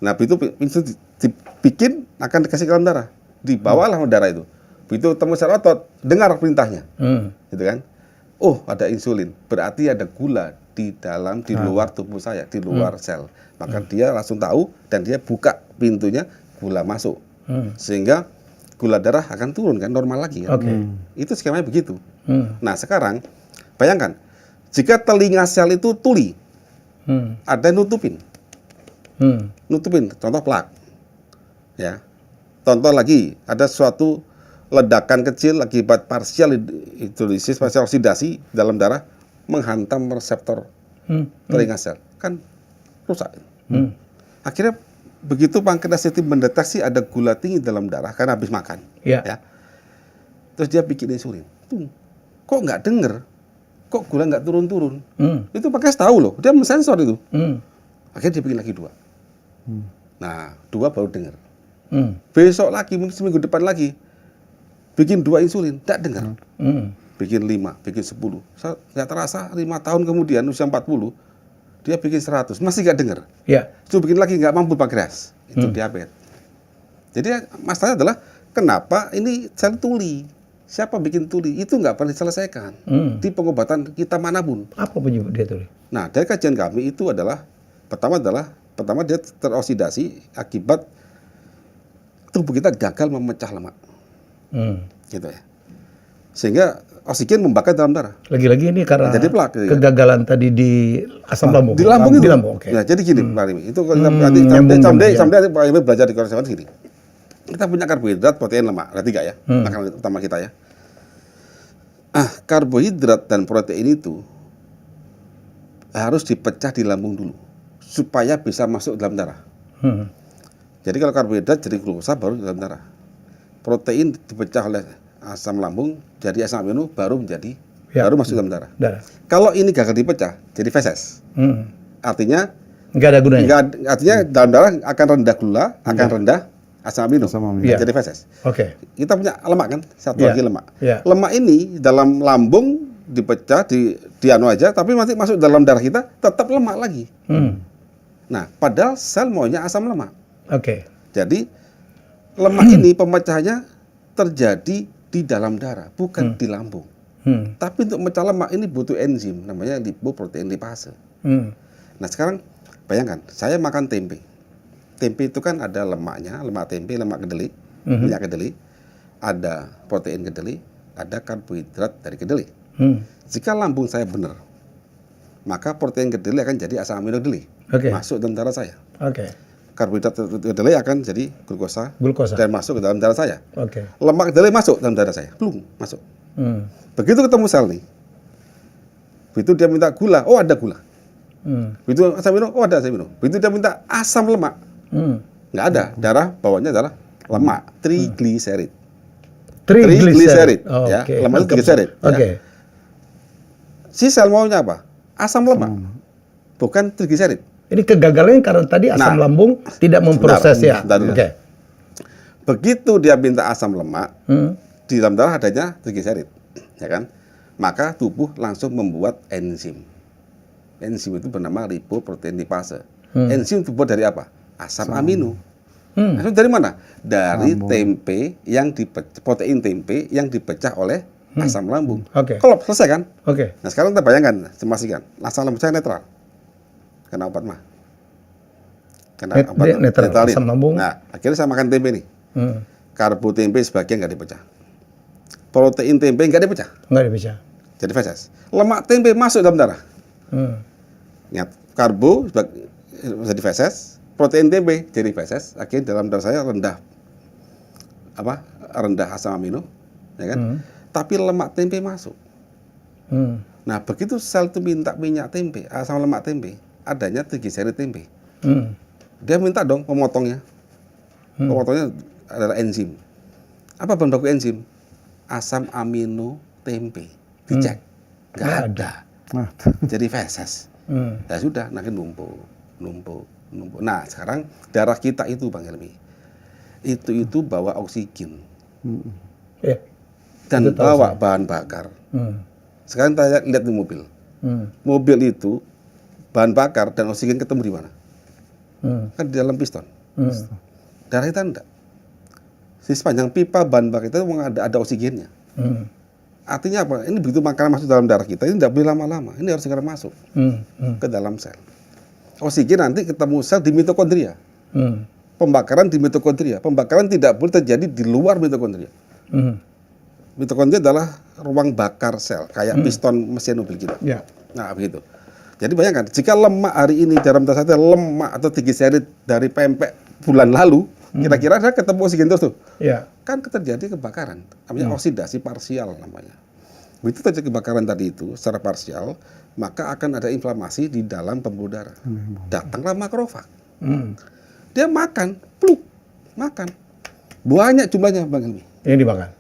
Speaker 2: Nah, begitu insulin dibikin akan dikasih ke dalam darah. Dibawalah darah itu. Begitu temu sel otot, dengar perintahnya. Gitu kan? Oh, ada insulin. Berarti ada gula di luar tubuh saya, di luar sel. Maka dia langsung tahu dan dia buka pintunya, gula masuk. Sehingga gula darah akan turun kan, normal lagi kan. Itu skemanya begitu. Nah sekarang bayangkan, jika telinga sel itu tuli, ada yang nutupin. Nutupin, contoh plak. Ya. Contoh lagi, ada suatu ledakan kecil akibat partial hidrolisis, partial oksidasi dalam darah menghantam reseptor telinga sel. Kan rusak. Akhirnya begitu pankreas itu mendeteksi ada gula tinggi dalam darah karena habis makan. Ya. Terus dia bikin insulin. Kok nggak denger? Kok gula nggak turun-turun? Itu pankreas tahu loh, dia mensensor itu. Akhirnya dia bikin lagi 2. Nah, 2 baru denger. Besok lagi, mungkin seminggu depan lagi, bikin 2 insulin, tidak dengar. Bikin 5, bikin 10. Nggak terasa 5 tahun kemudian, usia 40, dia bikin 100, masih nggak dengar. Itu bikin lagi, nggak mampu pankreas. Itu diabetes. Jadi masalahnya adalah, kenapa ini sel tuli? Siapa bikin tuli? Itu nggak pernah diselesaikan. Di pengobatan kita manapun.
Speaker 1: Apa penyebab dia tuli?
Speaker 2: Nah, dari kajian kami itu adalah, pertama dia teroksidasi akibat tubuh kita gagal memecah lemak. Gitu ya. Sehingga oksigen membakar dalam darah.
Speaker 1: Lagi-lagi ini karena
Speaker 2: jadi plak,
Speaker 1: kegagalan tadi di asam lambung.
Speaker 2: Di lambung itu.
Speaker 1: Di lambung, okay.
Speaker 2: Nah, jadi gini, Pak Rimi. Itu nanti someday Pak Rimi belajar di kelas gini. Kita punya karbohidrat, protein, lemak. Ada 3 ya. Makanan utama kita ya. Karbohidrat dan protein itu harus dipecah di lambung dulu supaya bisa masuk dalam darah. Jadi kalau karbohidrat jadi glukosa baru dalam darah. Protein dipecah oleh asam lambung jadi asam amino baru masuk dalam darah. Kalau ini gagal dipecah jadi feses. Artinya
Speaker 1: nggak ada gunanya.
Speaker 2: Artinya dalam darah akan rendah gula, akan rendah asam amino. Jadi feses. Kita punya lemak kan, satu lagi lemak. Lemak ini dalam lambung dipecah di anu aja, tapi masih masuk dalam darah kita tetap lemak lagi. Nah, padahal sel maunya asam lemak. Jadi lemak ini pemecahannya terjadi di dalam darah, bukan di lambung. Tapi untuk memecah lemak ini butuh enzim, namanya lipoprotein lipase. Nah sekarang bayangkan, saya makan tempe. Tempe itu kan ada lemaknya, lemak tempe, lemak kedelai, minyak kedelai, ada protein kedelai, ada karbohidrat dari kedelai. Jika lambung saya benar, maka protein kedelai akan jadi asam amino kedelai, masuk dalam darah saya. Karbohidrat kedelai akan jadi glukosa dan masuk ke dalam darah saya. Lemak kedelai masuk dalam darah saya, belum masuk. Begitu ketemu sel nih, begitu dia minta gula, oh ada gula. Begitu asam amino, oh ada asam amino. Begitu dia minta asam lemak, nggak ada. Darah bawahnya adalah lemak, trigliserid. Ya, lemak itu trigliserid. Ya. Si sel maunya apa? Asam lemak, bukan trigliserid.
Speaker 1: Ini kegagalannya karena tadi asam lambung tidak memproses ya.
Speaker 2: Begitu dia minta asam lemak, di dalam darah adanya trigliserid, ya kan? Maka tubuh langsung membuat enzim. Enzim itu bernama lipoprotein lipase. Enzim terbuat dari apa? Asam amino. Asam dari mana? Dari tempe yang protein tempe yang dipecah oleh asam lambung. Kalau selesai kan? Nah sekarang kita bayangkan, simulasikan, asam lambung saya netral. Kena obat mah. Kena obat netralin. Asam lambung. Nah, akhirnya saya makan tempe nih. Karbo tempe sebagian nggak dipecah. Protein tempe nggak dipecah. Jadi feses. Lemak tempe masuk dalam darah. Ingat, karbo jadi feses, protein tempe jadi feses. Akhirnya dalam darah saya rendah asam amino, ya kan? Tapi lemak tempe masuk. Nah, begitu sel itu minta minyak tempe, asam lemak tempe, adanya trigliserid tempe. Dia minta dong pemotongnya. Pemotongnya adalah enzim. Apa bahan baku enzim? Asam amino tempe. Dicek. Nggak ada. Jadi feses. Ya sudah, nanti numpuk. Nah, sekarang darah kita itu, Bang Helmi, itu bawa oksigen. Dan bawa bahan bakar. Sekarang kita lihat di mobil. Mobil itu bahan bakar dan oksigen ketemu di mana? Kan di dalam piston. Darah kita enggak. Di sepanjang pipa bahan bakar itu ada oksigennya. Artinya apa? Ini begitu makanan masuk dalam darah kita, ini tidak boleh lama-lama. Ini harus segera masuk ke dalam sel. Oksigen nanti ketemu sel di mitokondria. Pembakaran di mitokondria. Pembakaran tidak boleh terjadi di luar mitokondria. Mitokondria adalah ruang bakar sel, kayak piston mesin mobil kita. Nah, begitu. Jadi bayangkan, jika lemak hari ini dalam tas saya lemak atau triglycerid dari pempek bulan lalu, kira-kira saya ketemu oksigen terus tuh. Kan terjadi kebakaran, namanya oksidasi parsial namanya. Begitu terjadi kebakaran tadi itu secara parsial, maka akan ada inflamasi di dalam pembuluh darah. Datanglah makrofag. Dia makan, pluk, makan. Banyak jumlahnya, Bang Helmi.
Speaker 1: Yang dimakan?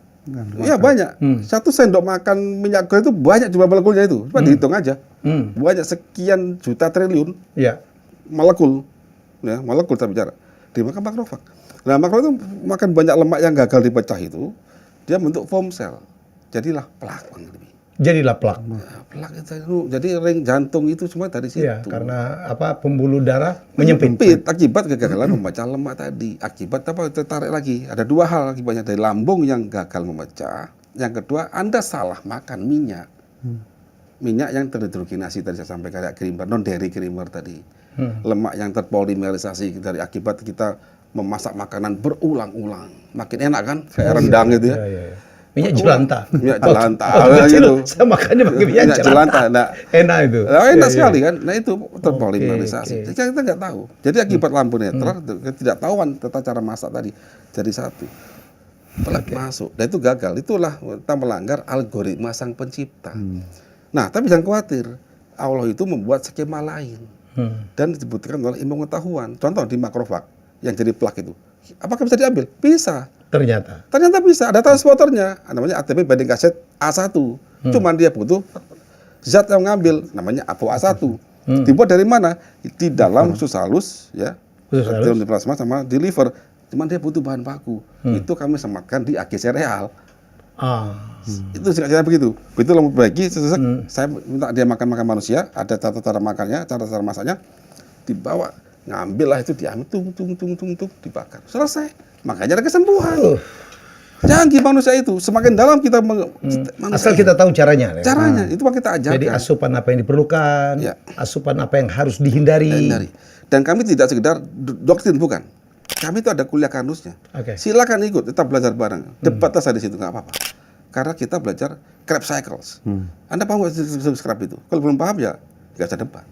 Speaker 2: Iya banyak. 1 sendok makan minyak goreng itu banyak jumlah molekulnya itu. Coba dihitung aja. Banyak sekian juta triliun molekul. Ya, molekul kita bicara. Dimakan makrofag. Nah, makrofag itu makan banyak lemak yang gagal dipecah itu, dia bentuk foam cell. Jadilah plak.
Speaker 1: Jadilah plak.
Speaker 2: Nah, plak itu, jadi ring jantung itu semua dari situ.
Speaker 1: Iya, karena apa? Pembuluh darah menyempit
Speaker 2: akibat kegagalan memecah lemak tadi. Akibat apa? Tertarik lagi. Ada 2 hal akibatnya, dari lambung yang gagal memecah. Yang kedua, Anda salah makan minyak. Minyak yang terhidrogenasi tadi saya sampaikan, kayak creamer, non-dairy creamer tadi. Lemak yang terpolimerisasi dari akibat kita memasak makanan berulang-ulang. Makin enak kan? Kayak rendang gitu ya.
Speaker 1: Minyak jelantah.
Speaker 2: Minyak jelantah
Speaker 1: gitu. Saya makannya pakai minyak jelantah.
Speaker 2: Nah,
Speaker 1: enak itu.
Speaker 2: Nah, enak sekali kan. Nah, itu terpolimerisasi. Kita nggak tahu. Jadi akibat lampu netral, tidak tahuan tata cara masak tadi. Jadi satu. Plak masuk. Dan itu gagal. Itulah kita melanggar algoritma sang pencipta. Nah, tapi jangan khawatir. Allah itu membuat skema lain. Dan disebutkan oleh ilmu pengetahuan. Contoh di makrofag yang jadi plak itu. Apakah bisa diambil? Bisa. Ternyata bisa, ada transporternya, namanya ATP binding cassette A1. Cuman dia butuh zat yang mengambil, namanya ApoA1. Dibuat dari mana? Di dalam usus halus, ya, di plasma sama di liver. Cuman dia butuh bahan baku. Itu kami sematkan di AG sereal. Itu caranya begitu. Begitu lembut bagi, saya minta dia makan manusia, ada cara makannya, cara masaknya, dibawa, ngambil lah itu, diambil, tung, dibakar. Selesai. Makanya ada kesembuhan. Canggih manusia itu. Semakin dalam kita
Speaker 1: asal kita tahu caranya.
Speaker 2: Caranya itu kita ajarkan.
Speaker 1: Jadi asupan apa yang diperlukan, asupan apa yang harus dihindari.
Speaker 2: Dan kami tidak sekedar doktrin, bukan. Kami itu ada kuliah kanusnya. Silakan ikut, tetap belajar bareng. Debatlah saya di situ, nggak apa-apa. Karena kita belajar Krebs cycles. Anda paham nggak Krebs itu? Kalau belum paham ya nggak usah debat.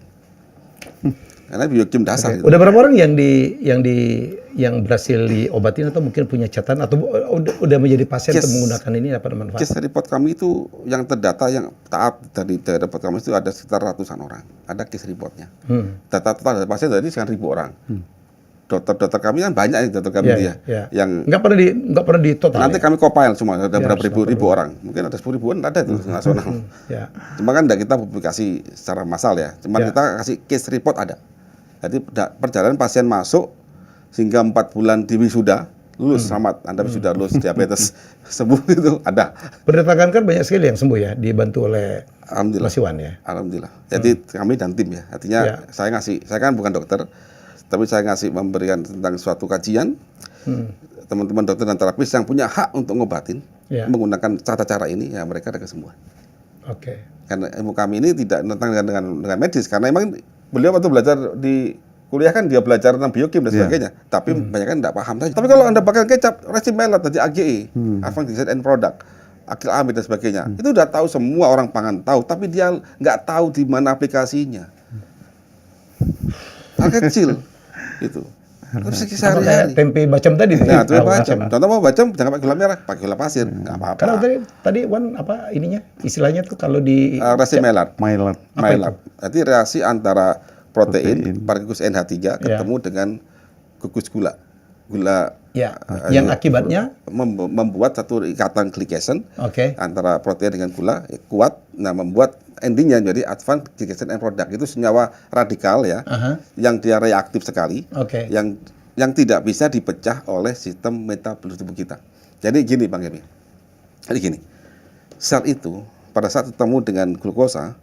Speaker 2: Karena biokim dasar.
Speaker 1: Udah berapa orang yang berhasil diobatin atau mungkin punya catatan atau udah menjadi pasien atau menggunakan ini dapat manfaat?
Speaker 2: Case report kami itu yang terdata yang taat dari report kami itu ada sekitar ratusan orang. Ada case reportnya. Data total pasien tadi sekian 1.000 orang. Dokter-dokter kami kan banyak nih dokter kami yang
Speaker 1: nggak pernah di total.
Speaker 2: Nanti kami compile semua ada berapa ribu orang. Mungkin ada 10.000-an ada itu nasional. Cuma kan enggak kita publikasi secara massal ya. Cuma kita kasih case report ada. Jadi perjalanan pasien masuk sehingga 4 bulan di wisuda lulus selamat, Anda sudah lulus diabetes sembuh itu ada.
Speaker 1: Berdasarkan kan banyak sekali yang sembuh ya, dibantu oleh Mas Iwan ya.
Speaker 2: Alhamdulillah. Jadi kami dan tim ya. Artinya saya kan bukan dokter, tapi saya memberikan tentang suatu kajian. Teman-teman dokter dan terapis yang punya hak untuk ngobatin menggunakan cara-cara ini, ya mereka ada kesembuhan. Karena ilmu kami ini tidak tentang dengan medis, karena emang beliau waktu belajar di kuliah kan dia belajar tentang biokim dan sebagainya, tapi banyak kan tidak paham saja. Tapi kalau Anda pakai kecap, resin melat tadi AGE, Advanced Design and Product, akil amid dan sebagainya, itu udah tahu semua orang pangan tahu, tapi dia nggak tahu di mana aplikasinya. Hal kecil itu. Terus sehari-hari.
Speaker 1: Tempe bacem tadi.
Speaker 2: Nah, tempe bacem. Contoh mau bacem jangan pakai gula merah, pakai gula pasir, nggak apa-apa.
Speaker 1: Karena tadi Wan apa ininya? Istilahnya tuh kalau di
Speaker 2: resin melat.
Speaker 1: Maillard.
Speaker 2: Berarti reaksi antara protein partikus NH3 ketemu dengan gugus gula.
Speaker 1: Yang akibatnya
Speaker 2: membuat satu ikatan glycation antara protein dengan gula kuat. Nah, membuat endingnya jadi advanced glycation end product. Itu senyawa radikal ya, yang dia reaktif sekali, yang tidak bisa dipecah oleh sistem metabolisme tubuh kita. Jadi gini Bang Emi, jadi gini, sel itu pada saat ketemu dengan glukosa,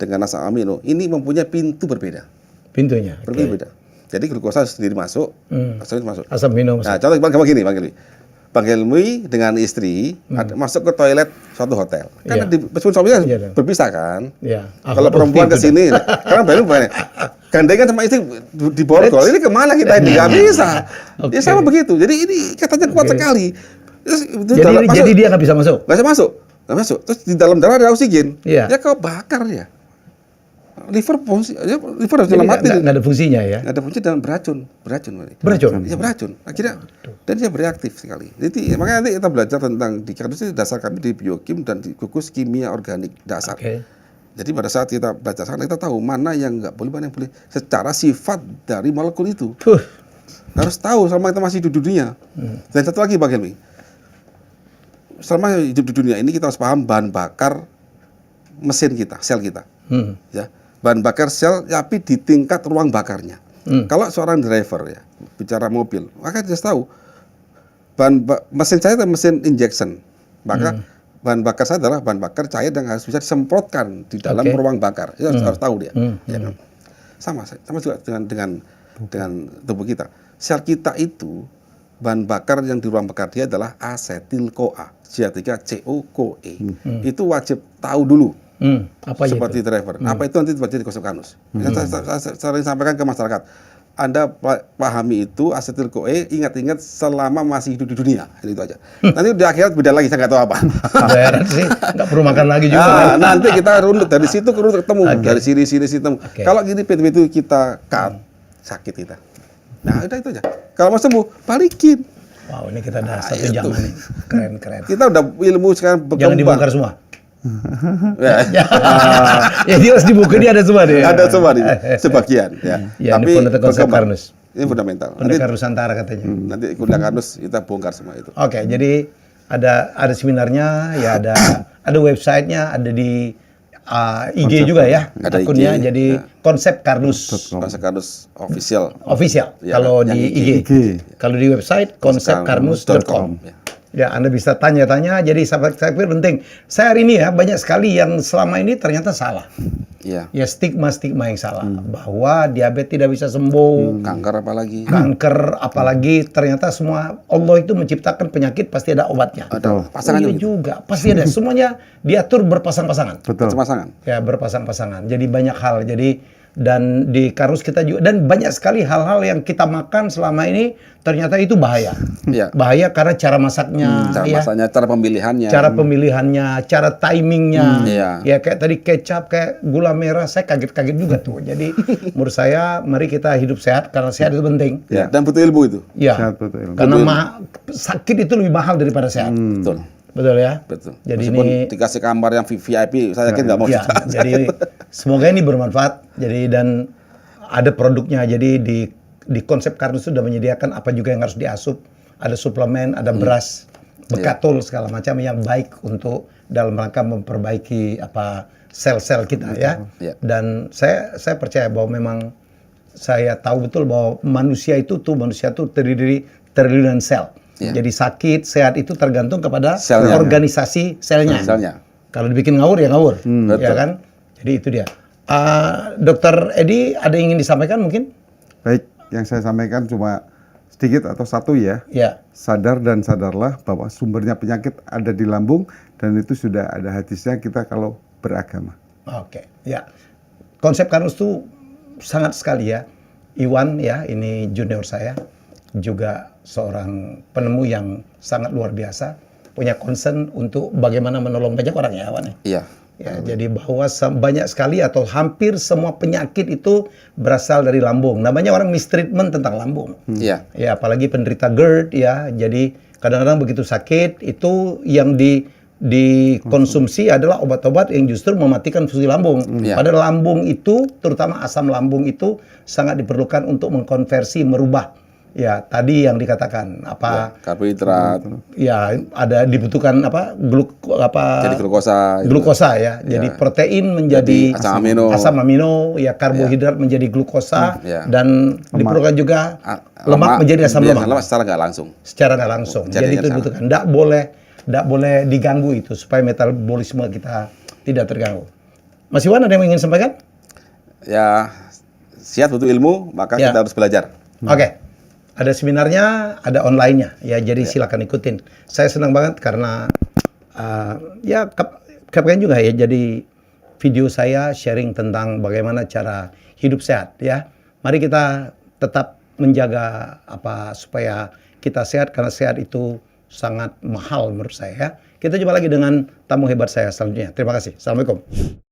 Speaker 2: dengan asam amino, ini mempunyai pintu berbeda.
Speaker 1: Pintunya?
Speaker 2: Berbeda. Jadi glukosa sendiri masuk, asam amino masuk.
Speaker 1: Asam amino masuk.
Speaker 2: Nah, contoh Bang gini, Bang Helmi dengan istri masuk ke toilet suatu hotel. Karena di meskipun suaminya berpisah kan. Kalau perempuan ke sini, karena Bang Helmi banyak gandengan sama istri di borgol. Ini kemana kita ini? Nggak bisa. Ya sama begitu. Jadi ini katanya kuat sekali.
Speaker 1: Jadi dia nggak bisa masuk?
Speaker 2: Nggak bisa masuk. Nggak masuk. Terus di dalam darah ada oksigen. Ya kebakar ya. Liver harus dalam mati.
Speaker 1: Nggak ada fungsinya ya?
Speaker 2: Nggak ada fungsi dan beracun. Ya beracun. Akhirnya dan dia bereaktif sekali. Jadi makanya nanti kita belajar tentang di kardus itu dasar kami di biokim dan di gugus kimia organik dasar. Jadi pada saat kita belajar sana kita tahu mana yang nggak boleh, mana yang boleh. Secara sifat dari molekul itu harus tahu selama kita masih hidup di dunia. Dan satu lagi Bang Helmi, selama hidup di dunia ini kita harus paham bahan bakar mesin kita, sel kita. Ya. Bahan bakar sel, tapi di tingkat ruang bakarnya. Kalau seorang driver ya, bicara mobil, maka dia harus tahu mesin saya itu mesin injection. Maka bahan bakar saya adalah bahan bakar cair yang harus bisa disemprotkan di dalam ruang bakar. Itu harus tahu dia. Ya kan? Sama juga dengan tubuh kita. Sel kita itu bahan bakar yang di ruang bakar dia adalah asetil-CoA, CH3COCoE. Itu wajib tahu dulu.
Speaker 1: Apa
Speaker 2: seperti
Speaker 1: itu?
Speaker 2: driver. Apa itu nanti baca di konsep kanus. Saya sering sampaikan ke masyarakat. Anda pahami itu asetil-CoA, ingat-ingat selama masih hidup di dunia. Itu aja. Nanti di akhirat beda lagi, saya nggak tahu apa.
Speaker 1: Berat sih, nggak perlu makan lagi juga.
Speaker 2: Nanti kita runut dari situ ketemu, dari sini ketemu. Kalau gini itu kita cut, sakit kita. Nah, udah itu aja. Kalau mau sembuh, balikin.
Speaker 1: Wow, ini kita udah satu jam nih. Keren.
Speaker 2: Kita udah ilmu sekarang berkembang.
Speaker 1: Jangan dibongkar semua. Ya dia harus dibuka, dia ada semua deh.
Speaker 2: Ada semua nih, sebagian ya.
Speaker 1: Tapi ini konsep Karnus.
Speaker 2: Ini fundamental.
Speaker 1: Pendekar Nusantara katanya.
Speaker 2: Nanti kuliah Karnus kita bongkar semua itu.
Speaker 1: Oke, jadi ada seminarnya, ya ada websitenya, ada di IG juga ya,
Speaker 2: ada
Speaker 1: akunnya.
Speaker 2: IG,
Speaker 1: jadi konsep Karnus.
Speaker 2: Konsep Karnus official.
Speaker 1: Ya, kalau di IG. Kalau di website konsepkarnus.com. Ya, Anda bisa tanya-tanya. Jadi saya pikir penting. Saya hari ini ya banyak sekali yang selama ini ternyata salah. Ya stigma yang salah bahwa diabetes tidak bisa sembuh.
Speaker 2: Kanker
Speaker 1: apalagi ternyata semua Allah itu menciptakan penyakit pasti ada obatnya.
Speaker 2: Ada pasangannya
Speaker 1: juga pasti ada. Semuanya diatur berpasang-pasangan.
Speaker 2: Berpasang-pasangan.
Speaker 1: Ya berpasang-pasangan. Jadi banyak hal. Dan di Karnus kita juga, dan banyak sekali hal-hal yang kita makan selama ini ternyata itu bahaya. Bahaya karena cara masaknya,
Speaker 2: cara pemilihannya,
Speaker 1: cara timingnya. Ya kayak tadi kecap, kayak gula merah, saya kaget-kaget juga tuh. Jadi menurut saya mari kita hidup sehat karena sehat itu penting.
Speaker 2: Dan butuh ilmu itu.
Speaker 1: Ya. Karena sakit itu lebih mahal daripada sehat. Betul ya?
Speaker 2: Betul.
Speaker 1: Jadi
Speaker 2: meskipun
Speaker 1: ini
Speaker 2: dikasih kamar yang VIP, saya yakin nggak mau.
Speaker 1: Jadi semoga ini bermanfaat. Jadi dan ada produknya. Jadi di konsep Karnus sudah menyediakan apa juga yang harus diasup. Ada suplemen, ada beras, bekatul segala macam yang baik untuk dalam rangka memperbaiki sel-sel kita ya. Dan saya percaya bahwa memang saya tahu betul bahwa manusia itu terdiri dari sel. Jadi sakit, sehat itu tergantung kepada organisasi selnya. Kalau dibikin ngawur ya ngawur, ya kan? Jadi itu dia. Dr. Edi, ada yang ingin disampaikan mungkin?
Speaker 3: Baik, yang saya sampaikan cuma sedikit atau satu ya. Sadar dan sadarlah bahwa sumbernya penyakit ada di lambung dan itu sudah ada hadisnya kita kalau beragama.
Speaker 1: Oke, ya. Konsep Karnus itu sangat sekali ya. Iwan ya, ini junior saya. Juga seorang penemu yang sangat luar biasa, punya concern untuk bagaimana menolong banyak orang ya, Wan. Ya, jadi bahwa banyak sekali atau hampir semua penyakit itu berasal dari lambung. Namanya orang mistreatment tentang lambung. Ya, apalagi penderita GERD ya. Jadi kadang-kadang begitu sakit itu yang dikonsumsi adalah obat-obat yang justru mematikan fungsi lambung. Padahal lambung itu, terutama asam lambung itu sangat diperlukan untuk mengkonversi, merubah. Ya, tadi yang dikatakan
Speaker 2: karbohidrat.
Speaker 1: Ya, ada dibutuhkan
Speaker 2: jadi
Speaker 1: glukosa ya. Jadi protein menjadi asam amino, ya karbohidrat menjadi glukosa dan diperlukan juga lemak menjadi asam lemak.
Speaker 2: Secara nggak langsung.
Speaker 1: Jadi itu dibutuhkan. Nggak boleh diganggu itu supaya metabolisme kita tidak terganggu. Mas Iwan, ada yang ingin sampaikan?
Speaker 2: Ya, sehat butuh ilmu, maka kita harus belajar.
Speaker 1: Oke. Ada seminarnya, ada online-nya. Ya, jadi silakan ikutin. Saya senang banget karena ya KPN juga ya. Jadi video saya sharing tentang bagaimana cara hidup sehat ya. Mari kita tetap menjaga supaya kita sehat, karena sehat itu sangat mahal menurut saya ya. Kita jumpa lagi dengan tamu hebat saya selanjutnya. Terima kasih. Assalamualaikum.